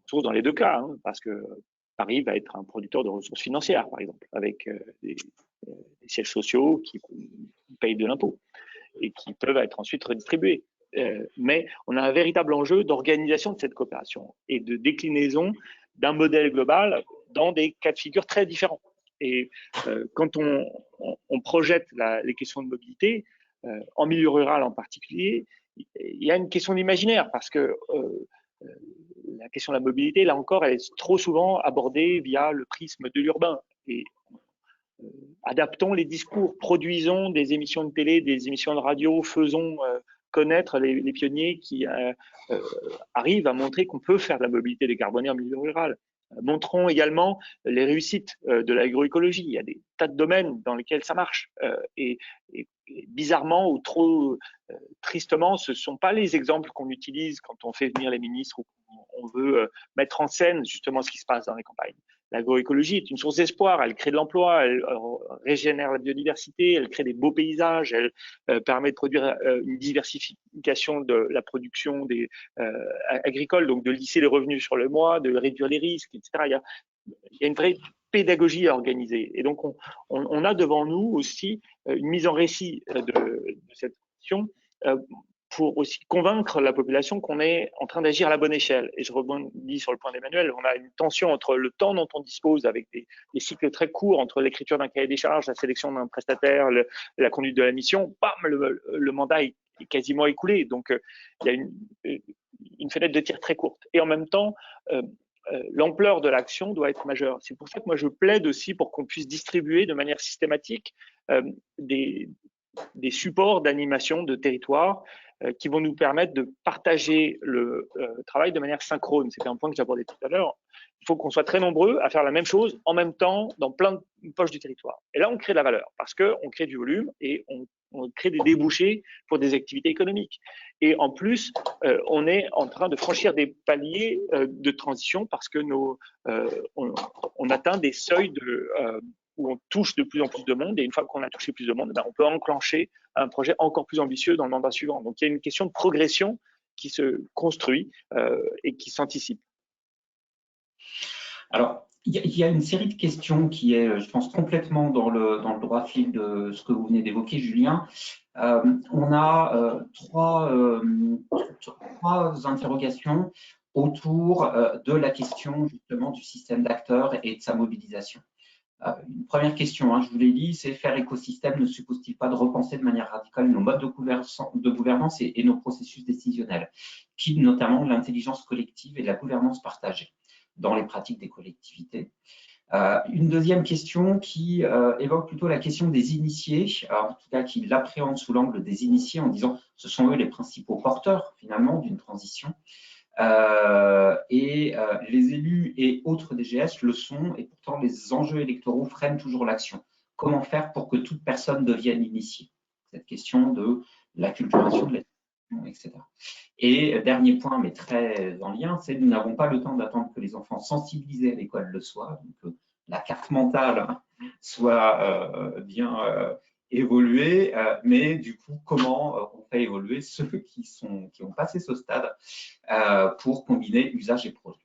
C: ressources dans les deux cas, hein, parce que Paris va être un producteur de ressources financières, par exemple, avec des sièges sociaux qui payent de l'impôt et qui peuvent être ensuite redistribués. Mais on a un véritable enjeu d'organisation de cette coopération et de déclinaison d'un modèle global dans des cas de figure très différents. Et quand on projette les questions de mobilité, en milieu rural en particulier, il y a une question d'imaginaire parce que la question de la mobilité, là encore, elle est trop souvent abordée via le prisme de l'urbain. Et adaptons les discours, produisons des émissions de télé, des émissions de radio, faisons connaître les pionniers qui arrivent à montrer qu'on peut faire de la mobilité décarbonée en milieu rural. Montrons également les réussites de l'agroécologie. Il y a des tas de domaines dans lesquels ça marche. Et bizarrement ou trop tristement, ce ne sont pas les exemples qu'on utilise quand on fait venir les ministres ou on veut mettre en scène justement ce qui se passe dans les campagnes. L'agroécologie est une source d'espoir, elle crée de l'emploi, elle régénère la biodiversité, elle crée des beaux paysages, elle permet de produire une diversification de la production agricole, donc de lisser les revenus sur le mois, de réduire les risques, etc. Il y a une vraie pédagogie à organiser. Et donc, on a devant nous aussi une mise en récit de cette question pour aussi convaincre la population qu'on est en train d'agir à la bonne échelle. Et je rebondis sur le point d'Emmanuel, on a une tension entre le temps dont on dispose avec des cycles très courts, entre l'écriture d'un cahier des charges, la sélection d'un prestataire, la conduite de la mission, bam, le mandat est quasiment écoulé. Donc, il y a une fenêtre de tir très courte. Et en même temps, l'ampleur de l'action doit être majeure. C'est pour ça que moi, je plaide aussi pour qu'on puisse distribuer de manière systématique des supports d'animation de territoire qui vont nous permettre de partager le travail de manière synchrone. C'était un point que j'abordais tout à l'heure. Il faut qu'on soit très nombreux à faire la même chose en même temps dans plein de poches du territoire. Et là, on crée de la valeur parce qu'on crée du volume et on crée des débouchés pour des activités économiques. Et en plus, on est en train de franchir des paliers de transition parce que on atteint des seuils où on touche de plus en plus de monde, et une fois qu'on a touché plus de monde, on peut enclencher un projet encore plus ambitieux dans le mandat suivant. Donc il y a une question de progression qui se construit et qui s'anticipe.
B: Alors, il y a une série de questions qui est, je pense, complètement dans le droit fil de ce que vous venez d'évoquer, Julien. On a trois interrogations autour de la question justement du système d'acteurs et de sa mobilisation. Une première question, je vous l'ai dit, c'est faire écosystème ne suppose-t-il pas de repenser de manière radicale nos modes de gouvernance et nos processus décisionnels, qui notamment l'intelligence collective et la gouvernance partagée dans les pratiques des collectivités. Une deuxième question qui évoque plutôt la question des initiés, en tout cas qui l'appréhende sous l'angle des initiés en disant ce sont eux les principaux porteurs finalement d'une transition. Les élus et autres DGS le sont, et pourtant les enjeux électoraux freinent toujours l'action. Comment faire pour que toute personne devienne initiée? Cette question de l'acculturation de l'éducation, etc. Et dernier point, mais très en lien, c'est que nous n'avons pas le temps d'attendre que les enfants sensibilisés à l'école le soient, donc la carte mentale soit bien évoluer, mais du coup, comment on fait évoluer ceux qui ont passé ce stade pour combiner usage et produit.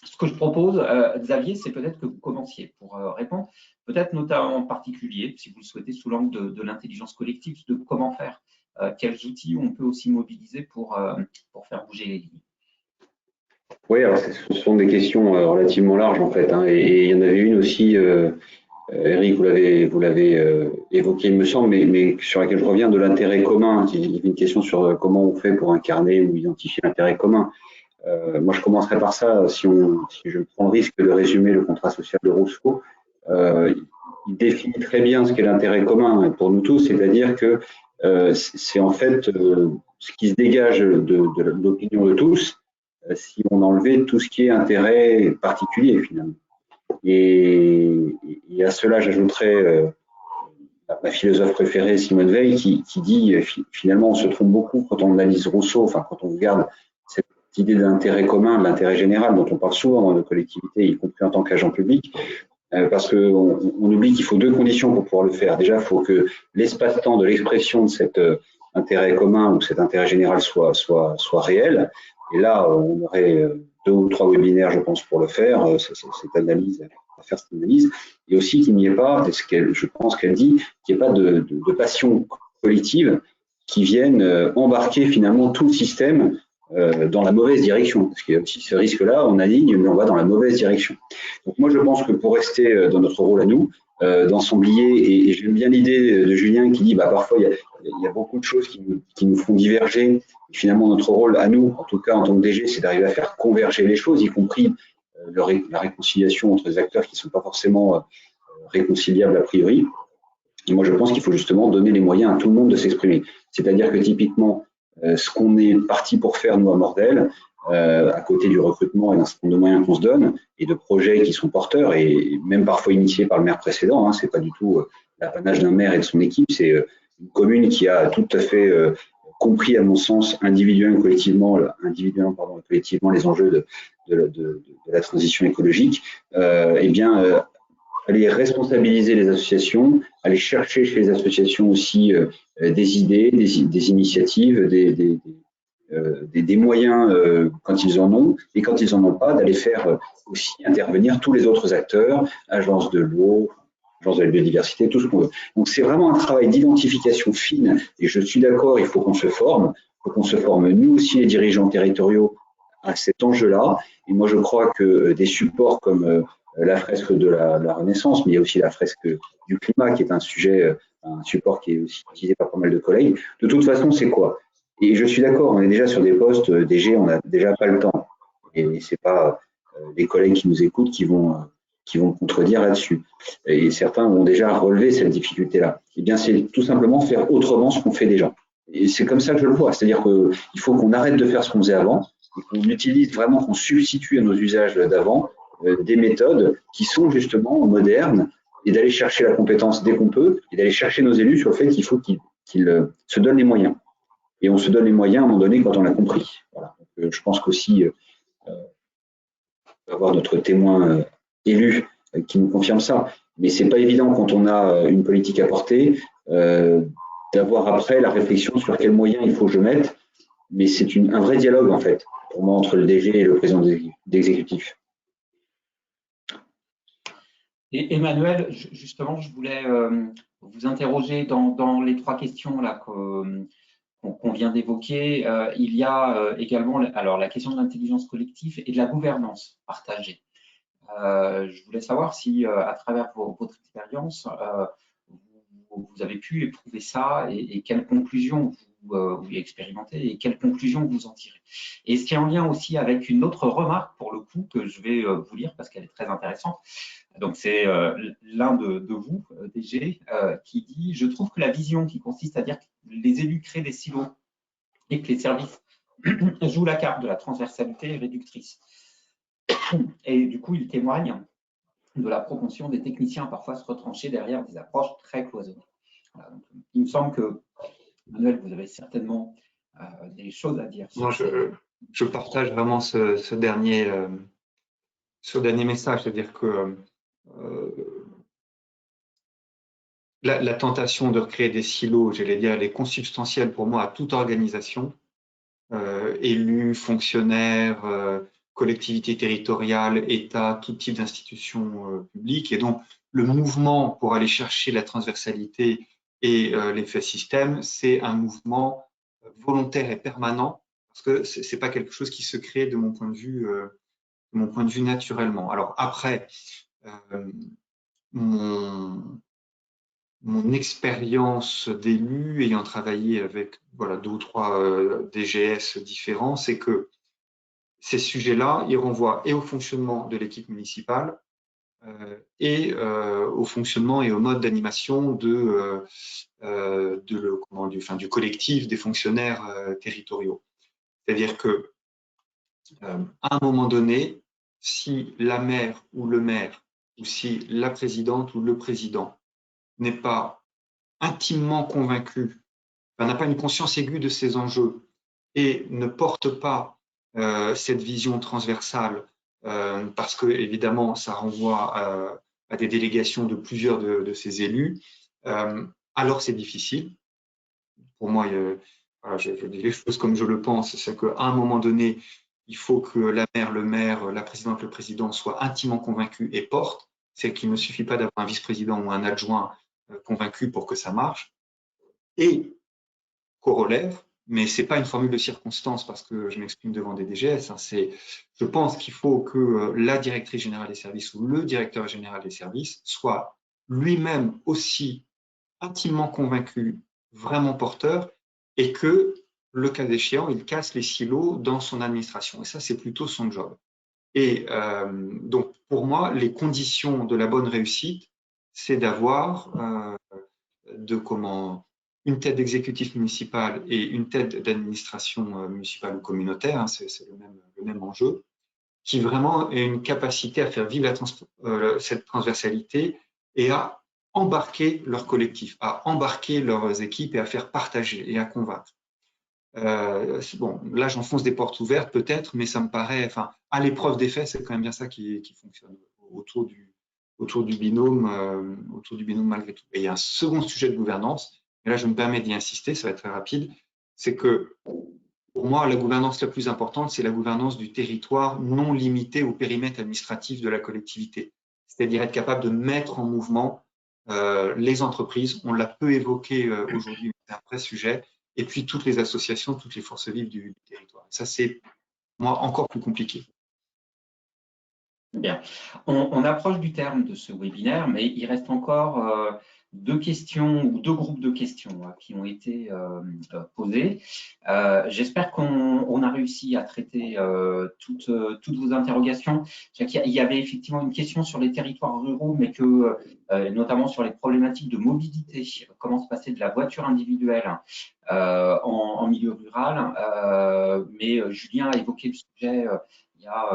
B: Ce que je propose, Xavier, c'est peut-être que vous commenciez pour répondre, peut-être notamment en particulier, si vous le souhaitez, sous l'angle de l'intelligence collective, de comment faire, quels outils on peut aussi mobiliser pour faire bouger les lignes.
A: Oui, alors ce sont des questions relativement larges en fait, et il y en avait une aussi. Eric, vous l'avez évoqué, il me semble, mais sur laquelle je reviens, de l'intérêt commun. Il y a une question sur comment on fait pour incarner ou identifier l'intérêt commun. Moi, je commencerai par ça. Si je prends le risque de résumer le contrat social de Rousseau, il définit très bien ce qu'est l'intérêt commun pour nous tous, c'est-à-dire que c'est en fait ce qui se dégage de l'opinion de tous si on enlevait tout ce qui est intérêt particulier finalement. Et à cela, j'ajouterais ma philosophe préférée, Simone Veil, qui dit finalement, on se trompe beaucoup quand on analyse Rousseau, enfin quand on regarde cette idée d'intérêt commun, de l'intérêt général dont on parle souvent dans nos collectivités, y compris en tant qu'agent public, parce qu'on oublie qu'il faut deux conditions pour pouvoir le faire. Déjà, il faut que l'espace-temps de l'expression de cet intérêt commun ou cet intérêt général soit réel. Et là, on aurait 2 ou 3 webinaires, je pense, pour le faire, cette analyse, à faire cette analyse. Et aussi qu'il n'y ait pas, je pense qu'elle dit, qu'il n'y ait pas de passion collective qui viennent embarquer finalement tout le système dans la mauvaise direction. Parce qu'il y a aussi ce risque-là, on aligne, mais on va dans la mauvaise direction. Donc moi, je pense que pour rester dans notre rôle à nous, d'ensemblier, et j'aime bien l'idée de Julien qui dit parfois il y a beaucoup de choses qui nous font diverger. Et finalement, notre rôle à nous, en tout cas en tant que DG, c'est d'arriver à faire converger les choses, y compris la réconciliation entre les acteurs qui ne sont pas forcément réconciliables a priori. Et moi, je pense qu'il faut justement donner les moyens à tout le monde de s'exprimer. C'est-à-dire que typiquement, ce qu'on est parti pour faire, nous, à Mordel, à côté du recrutement et d'un certain nombre de moyens qu'on se donne, et de projets qui sont porteurs, et même parfois initiés par le maire précédent, c'est pas du tout l'apanage d'un maire et de son équipe, c'est une commune qui a tout à fait compris, à mon sens, individuellement, collectivement les enjeux de la transition écologique, aller responsabiliser les associations, aller chercher chez les associations aussi des idées, des initiatives, des moyens quand ils en ont, et quand ils n'en ont pas, d'aller faire aussi intervenir tous les autres acteurs, agences de l'eau, agences de la biodiversité, tout ce qu'on veut. Donc c'est vraiment un travail d'identification fine, et je suis d'accord, il faut qu'on se forme, nous aussi les dirigeants territoriaux à cet enjeu-là, et moi je crois que des supports comme la fresque de la Renaissance, mais il y a aussi la fresque du climat qui est un sujet, un support qui est aussi utilisé par pas mal de collègues. De toute façon, c'est quoi? Et je suis d'accord, on est déjà sur des postes DG, on n'a déjà pas le temps. Et c'est pas les collègues qui nous écoutent qui vont contredire là-dessus. Et certains ont déjà relevé cette difficulté-là. Eh bien, c'est tout simplement faire autrement ce qu'on fait déjà. Et c'est comme ça que je le vois. C'est-à-dire qu'il faut qu'on arrête de faire ce qu'on faisait avant et qu'on utilise vraiment, qu'on substitue à nos usages d'avant des méthodes qui sont justement modernes et d'aller chercher la compétence dès qu'on peut et d'aller chercher nos élus sur le fait qu'il faut qu'ils se donnent les moyens. Et on se donne les moyens à un moment donné quand on l'a compris. Voilà. Donc, je pense qu'aussi, on va avoir notre témoin élu qui nous confirme ça. Mais c'est pas évident quand on a une politique à porter d'avoir après la réflexion sur quels moyens il faut que je mette. Mais c'est un vrai dialogue en fait, pour moi, entre le DG et le président d'exécutif.
B: Et Emmanuel, justement, je voulais vous interroger dans les 3 questions là qu'on vient d'évoquer. Il y a également la question de l'intelligence collective et de la gouvernance partagée. Je voulais savoir si, à travers votre expérience, vous avez pu éprouver ça et quelles conclusions vous expérimentez et quelles conclusions vous en tirez. Et c'est en lien aussi avec une autre remarque, pour le coup, que je vais vous lire parce qu'elle est très intéressante. Donc, c'est l'un de vous, DG, qui dit « Je trouve que la vision qui consiste à dire que les élus créent des silos et que les services jouent la carte de la transversalité est réductrice. » Et du coup, il témoigne de la propension des techniciens à parfois se retrancher derrière des approches très cloisonnées. Voilà, donc, il me semble que, Emmanuel, vous avez certainement des choses à dire.
D: Moi, je partage vraiment ce dernier message, c'est-à-dire que la tentation de recréer des silos, j'allais dire, elle est consubstantielle pour moi à toute organisation, élus, fonctionnaires, collectivités territoriales, État, tout type d'institutions publiques. Et donc, le mouvement pour aller chercher la transversalité et l'effet système, c'est un mouvement volontaire et permanent, parce que c'est pas quelque chose qui se crée de mon point de vue naturellement. Alors après, mon expérience d'élu, ayant travaillé avec 2 ou 3 DGS différents, c'est que ces sujets-là, ils renvoient et au fonctionnement de l'équipe municipale et au fonctionnement et au mode d'animation du collectif des fonctionnaires territoriaux. C'est-à-dire que à un moment donné, si la maire ou le maire, ou si la présidente ou le président n'est pas intimement convaincu, n'a pas une conscience aiguë de ces enjeux et ne porte pas cette vision transversale, parce que évidemment ça renvoie à des délégations de plusieurs de ces élus, alors c'est difficile. pour moi, voilà, je dis les choses comme je le pense, c'est qu'à un moment donné, il faut que la maire, le maire, la présidente, le président soient intimement convaincus et portent. C'est qu'il ne suffit pas d'avoir un vice-président ou un adjoint convaincu pour que ça marche. Et corollaire, mais ce n'est pas une formule de circonstance parce que je m'exprime devant des DGS. Je pense qu'il faut que la directrice générale des services ou le directeur général des services soit lui-même aussi intimement convaincu, vraiment porteur, et que, le cas échéant, il casse les silos dans son administration. Et ça, c'est plutôt son job. Et donc, pour moi, les conditions de la bonne réussite, c'est d'avoir une tête d'exécutif municipal et une tête d'administration municipale ou communautaire, hein, c'est le même enjeu, qui vraiment ait une capacité à faire vivre cette transversalité et à embarquer leur collectif, à embarquer leurs équipes et à faire partager et à convaincre. Bon, là, j'enfonce des portes ouvertes peut-être, mais ça me paraît, enfin, à l'épreuve des faits, c'est quand même bien ça qui fonctionne autour du binôme malgré tout. Et il y a un second sujet de gouvernance, et là, je me permets d'y insister, ça va être très rapide, c'est que pour moi, la gouvernance la plus importante, c'est la gouvernance du territoire non limité au périmètre administratif de la collectivité. C'est-à-dire être capable de mettre en mouvement les entreprises. On l'a peu évoqué aujourd'hui, c'est un vrai sujet. Et puis toutes les associations, toutes les forces vives du territoire. Ça, c'est, moi, encore plus compliqué.
B: Bien. On approche du terme de ce webinaire, mais il reste encore deux questions ou deux groupes de questions qui ont été posés. J'espère qu'on a réussi à traiter toutes vos interrogations. Il y avait effectivement une question sur les territoires ruraux, mais notamment sur les problématiques de mobilité, comment se passer de la voiture individuelle en milieu rural. Mais Julien a évoqué le sujet il y a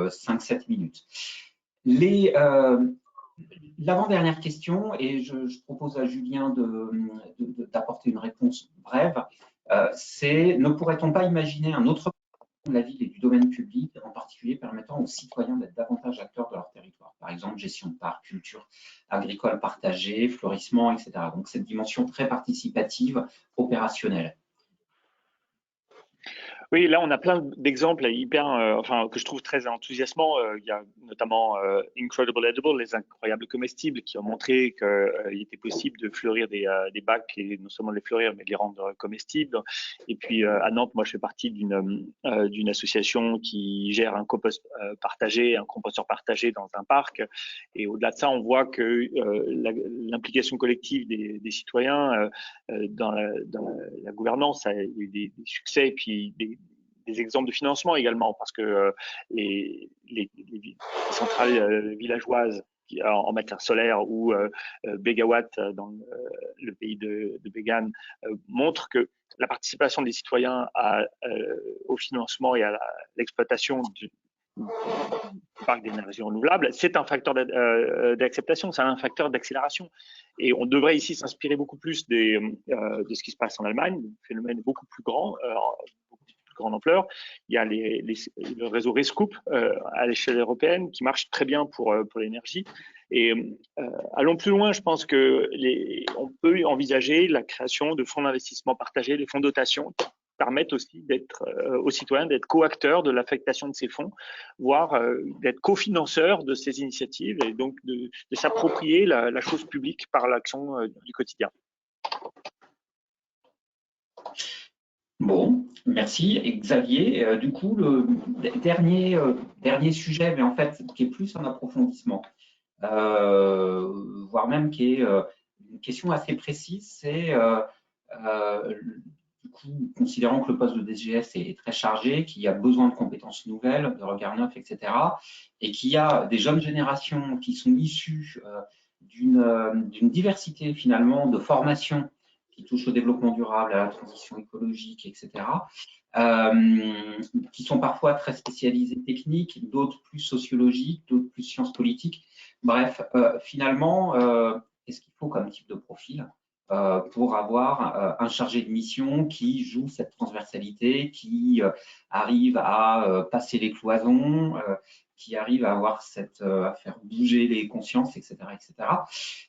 B: 5-7 minutes. L'avant-dernière question, et je propose à Julien d'apporter une réponse brève, c'est ne pourrait-on pas imaginer un autre de la ville et du domaine public, en particulier permettant aux citoyens d'être davantage acteurs de leur territoire, par exemple gestion de parcs, culture agricole partagée, fleurissement, etc. Donc cette dimension très participative, opérationnelle.
C: Oui, là, on a plein d'exemples que je trouve très enthousiasmants. Il y a notamment Incredible Edible, les incroyables comestibles, qui ont montré qu'il était possible de fleurir des bacs et non seulement de les fleurir, mais de les rendre comestibles. Et puis, à Nantes, moi, je fais partie d'une association qui gère un compost partagé, un composteur partagé dans un parc. Et au-delà de ça, on voit que l'implication collective des citoyens dans la gouvernance a eu des succès et puis des exemples de financement également, parce que les centrales villageoises en matière solaire ou Bégawatt dans le pays de Bégane montrent que la participation des citoyens au financement et à l'exploitation du parc d'énergie renouvelable, c'est un facteur d'acceptation, c'est un facteur d'accélération. Et on devrait ici s'inspirer beaucoup plus de ce qui se passe en Allemagne. Le phénomène est beaucoup plus grand, beaucoup plus grande ampleur. Il y a le réseau Rescoop à l'échelle européenne qui marche très bien pour l'énergie. Et allons plus loin, je pense qu'on peut envisager la création de fonds d'investissement partagés, de fonds de dotation, permettent aussi aux citoyens d'être co-acteurs de l'affectation de ces fonds, voire d'être cofinanceurs de ces initiatives et donc de s'approprier la chose publique par l'action du quotidien.
B: Bon, merci. Et Xavier, du coup, le dernier sujet, mais en fait, qui est plus un approfondissement, voire même qui est une question assez précise, c'est du coup, considérant que le poste de DGS est très chargé, qu'il y a besoin de compétences nouvelles, de regard neuf, etc., et qu'il y a des jeunes générations qui sont issues d'une diversité finalement de formations qui touchent au développement durable, à la transition écologique, etc., qui sont parfois très spécialisées techniques, d'autres plus sociologiques, d'autres plus sciences politiques. Bref, finalement, qu'est-ce qu'il faut comme type de profil pour avoir un chargé de mission qui joue cette transversalité, qui arrive à passer les cloisons, qui arrive à avoir à faire bouger les consciences, etc., etc.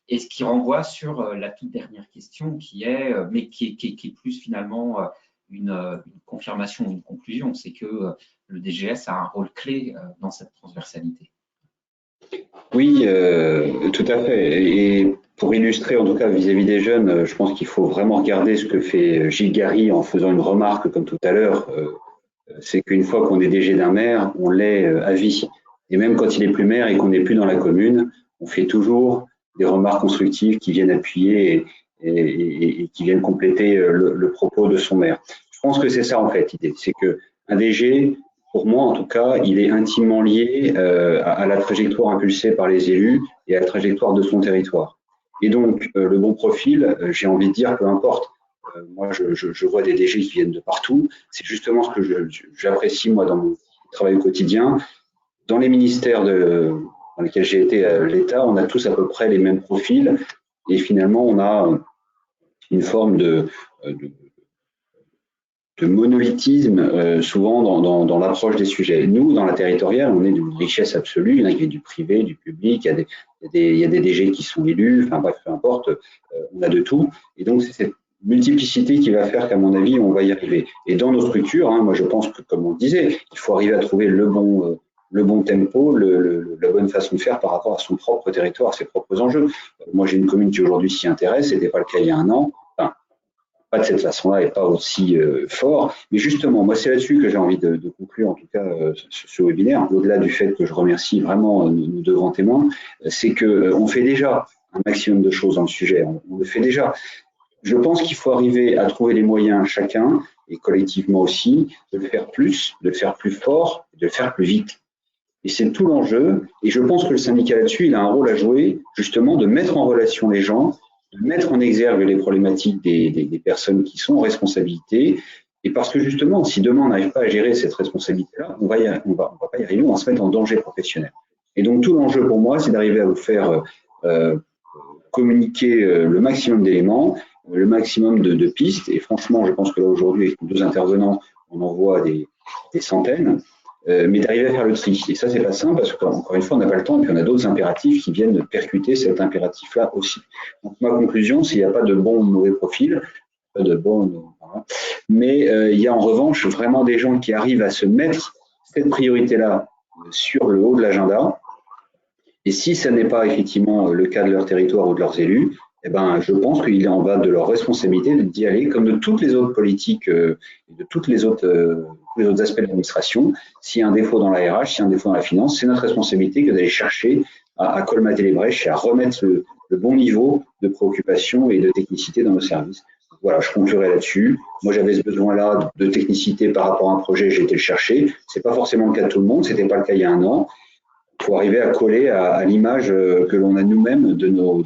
B: Et ce qui renvoie sur la toute dernière question, qui est plus finalement une confirmation, une conclusion, c'est que le DGS a un rôle clé dans cette transversalité.
A: Oui, tout à fait. Et pour illustrer, en tout cas vis-à-vis des jeunes, je pense qu'il faut vraiment regarder ce que fait Gilles Gary en faisant une remarque comme tout à l'heure. C'est qu'une fois qu'on est DG d'un maire, on l'est à vie. Et même quand il est plus maire et qu'on n'est plus dans la commune, on fait toujours des remarques constructives qui viennent appuyer et qui viennent compléter le propos de son maire. Je pense que c'est ça en fait l'idée, c'est que un DG, pour moi en tout cas, il est intimement lié à la trajectoire impulsée par les élus et à la trajectoire de son territoire. Et donc le bon profil, j'ai envie de dire, peu importe. Moi, je vois des DG qui viennent de partout. C'est justement ce que j'apprécie, moi, dans mon travail au quotidien. Dans les ministères dans lesquels j'ai été à l'État, on a tous à peu près les mêmes profils. Et finalement, on a une forme de monolithisme souvent dans l'approche des sujets. Nous, dans la territoriale, on est d'une richesse absolue. Il y a du privé, du public, il y a des DG qui sont élus, enfin bref, peu importe, on a de tout. Et donc, c'est cette multiplicité qui va faire qu'à mon avis, on va y arriver. Et dans nos structures, moi je pense que, comme on le disait, il faut arriver à trouver le bon tempo, la bonne façon de faire par rapport à son propre territoire, à ses propres enjeux. Moi, j'ai une commune qui aujourd'hui s'y intéresse, ce n'était pas le cas il y a un an. Pas de cette façon-là et pas aussi fort. Mais justement, moi, c'est là-dessus que j'ai envie de conclure, en tout cas, ce webinaire, au-delà du fait que je remercie vraiment nos deux grands témoins, c'est qu'on fait déjà un maximum de choses dans le sujet. On le fait déjà. Je pense qu'il faut arriver à trouver les moyens, chacun, et collectivement aussi, de le faire plus, de le faire plus fort, de le faire plus vite. Et c'est tout l'enjeu. Et je pense que le syndicat là-dessus, il a un rôle à jouer, justement, de mettre en relation les gens, de mettre en exergue les problématiques des personnes qui sont en responsabilité. Et parce que justement, si demain on n'arrive pas à gérer cette responsabilité-là, on va pas y arriver, on va se mettre en danger professionnel. Et donc tout l'enjeu pour moi, c'est d'arriver à vous faire communiquer le maximum d'éléments, le maximum de pistes. Et franchement, je pense que là aujourd'hui, avec nos deux intervenants, on en voit des centaines. Mais d'arriver à faire le tri. Et ça, c'est pas simple parce qu'encore une fois, on n'a pas le temps et puis on a d'autres impératifs qui viennent percuter cet impératif-là aussi. Donc, ma conclusion, c'est qu'il n'y a pas de bon ou de mauvais profil, pas de bon, voilà. Mais il y a en revanche vraiment des gens qui arrivent à se mettre cette priorité-là sur le haut de l'agenda. Et si ça n'est pas effectivement le cas de leur territoire ou de leurs élus, eh ben, je pense qu'il en va de leur responsabilité d'y aller, comme de toutes les autres politiques et de tous les autres aspects de l'administration. S'il y a un défaut dans la RH, s'il y a un défaut dans la finance, c'est notre responsabilité que d'aller chercher à colmater les brèches et à remettre le bon niveau de préoccupation et de technicité dans nos services. Voilà, je conclurai là-dessus. Moi, j'avais ce besoin-là de technicité par rapport à un projet, j'ai été le chercher. C'est pas forcément le cas de tout le monde, c'était pas le cas il y a un an. Il faut arriver à coller à l'image que l'on a nous-mêmes de nos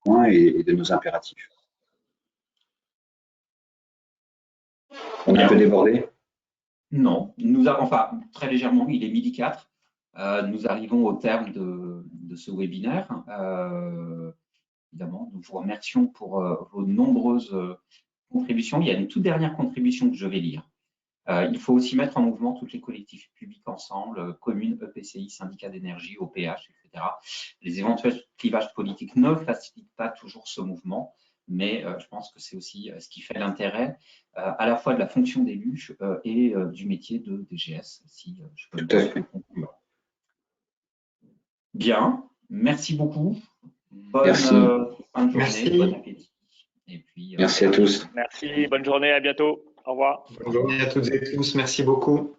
A: points et de nos impératifs. On est un peu débordé?
B: Non, enfin, très légèrement, il est 12h04. Nous arrivons au terme de ce webinaire. Évidemment, nous vous remercions pour vos nombreuses contributions. Il y a une toute dernière contribution que je vais lire. Il faut aussi mettre en mouvement toutes les collectivités publiques ensemble, communes, EPCI, syndicats d'énergie, OPH, etc. Les éventuels clivages politiques ne facilitent pas toujours ce mouvement, mais je pense que c'est aussi ce qui fait l'intérêt à la fois de la fonction d'élu et du métier de DGS, si je peux le conclure. Bien, merci beaucoup. Bonne fin de journée, bon appétit. Et puis,
A: merci à tous.
C: Merci, bonne journée, à bientôt. Au revoir.
D: Bonne journée à toutes et tous, merci beaucoup.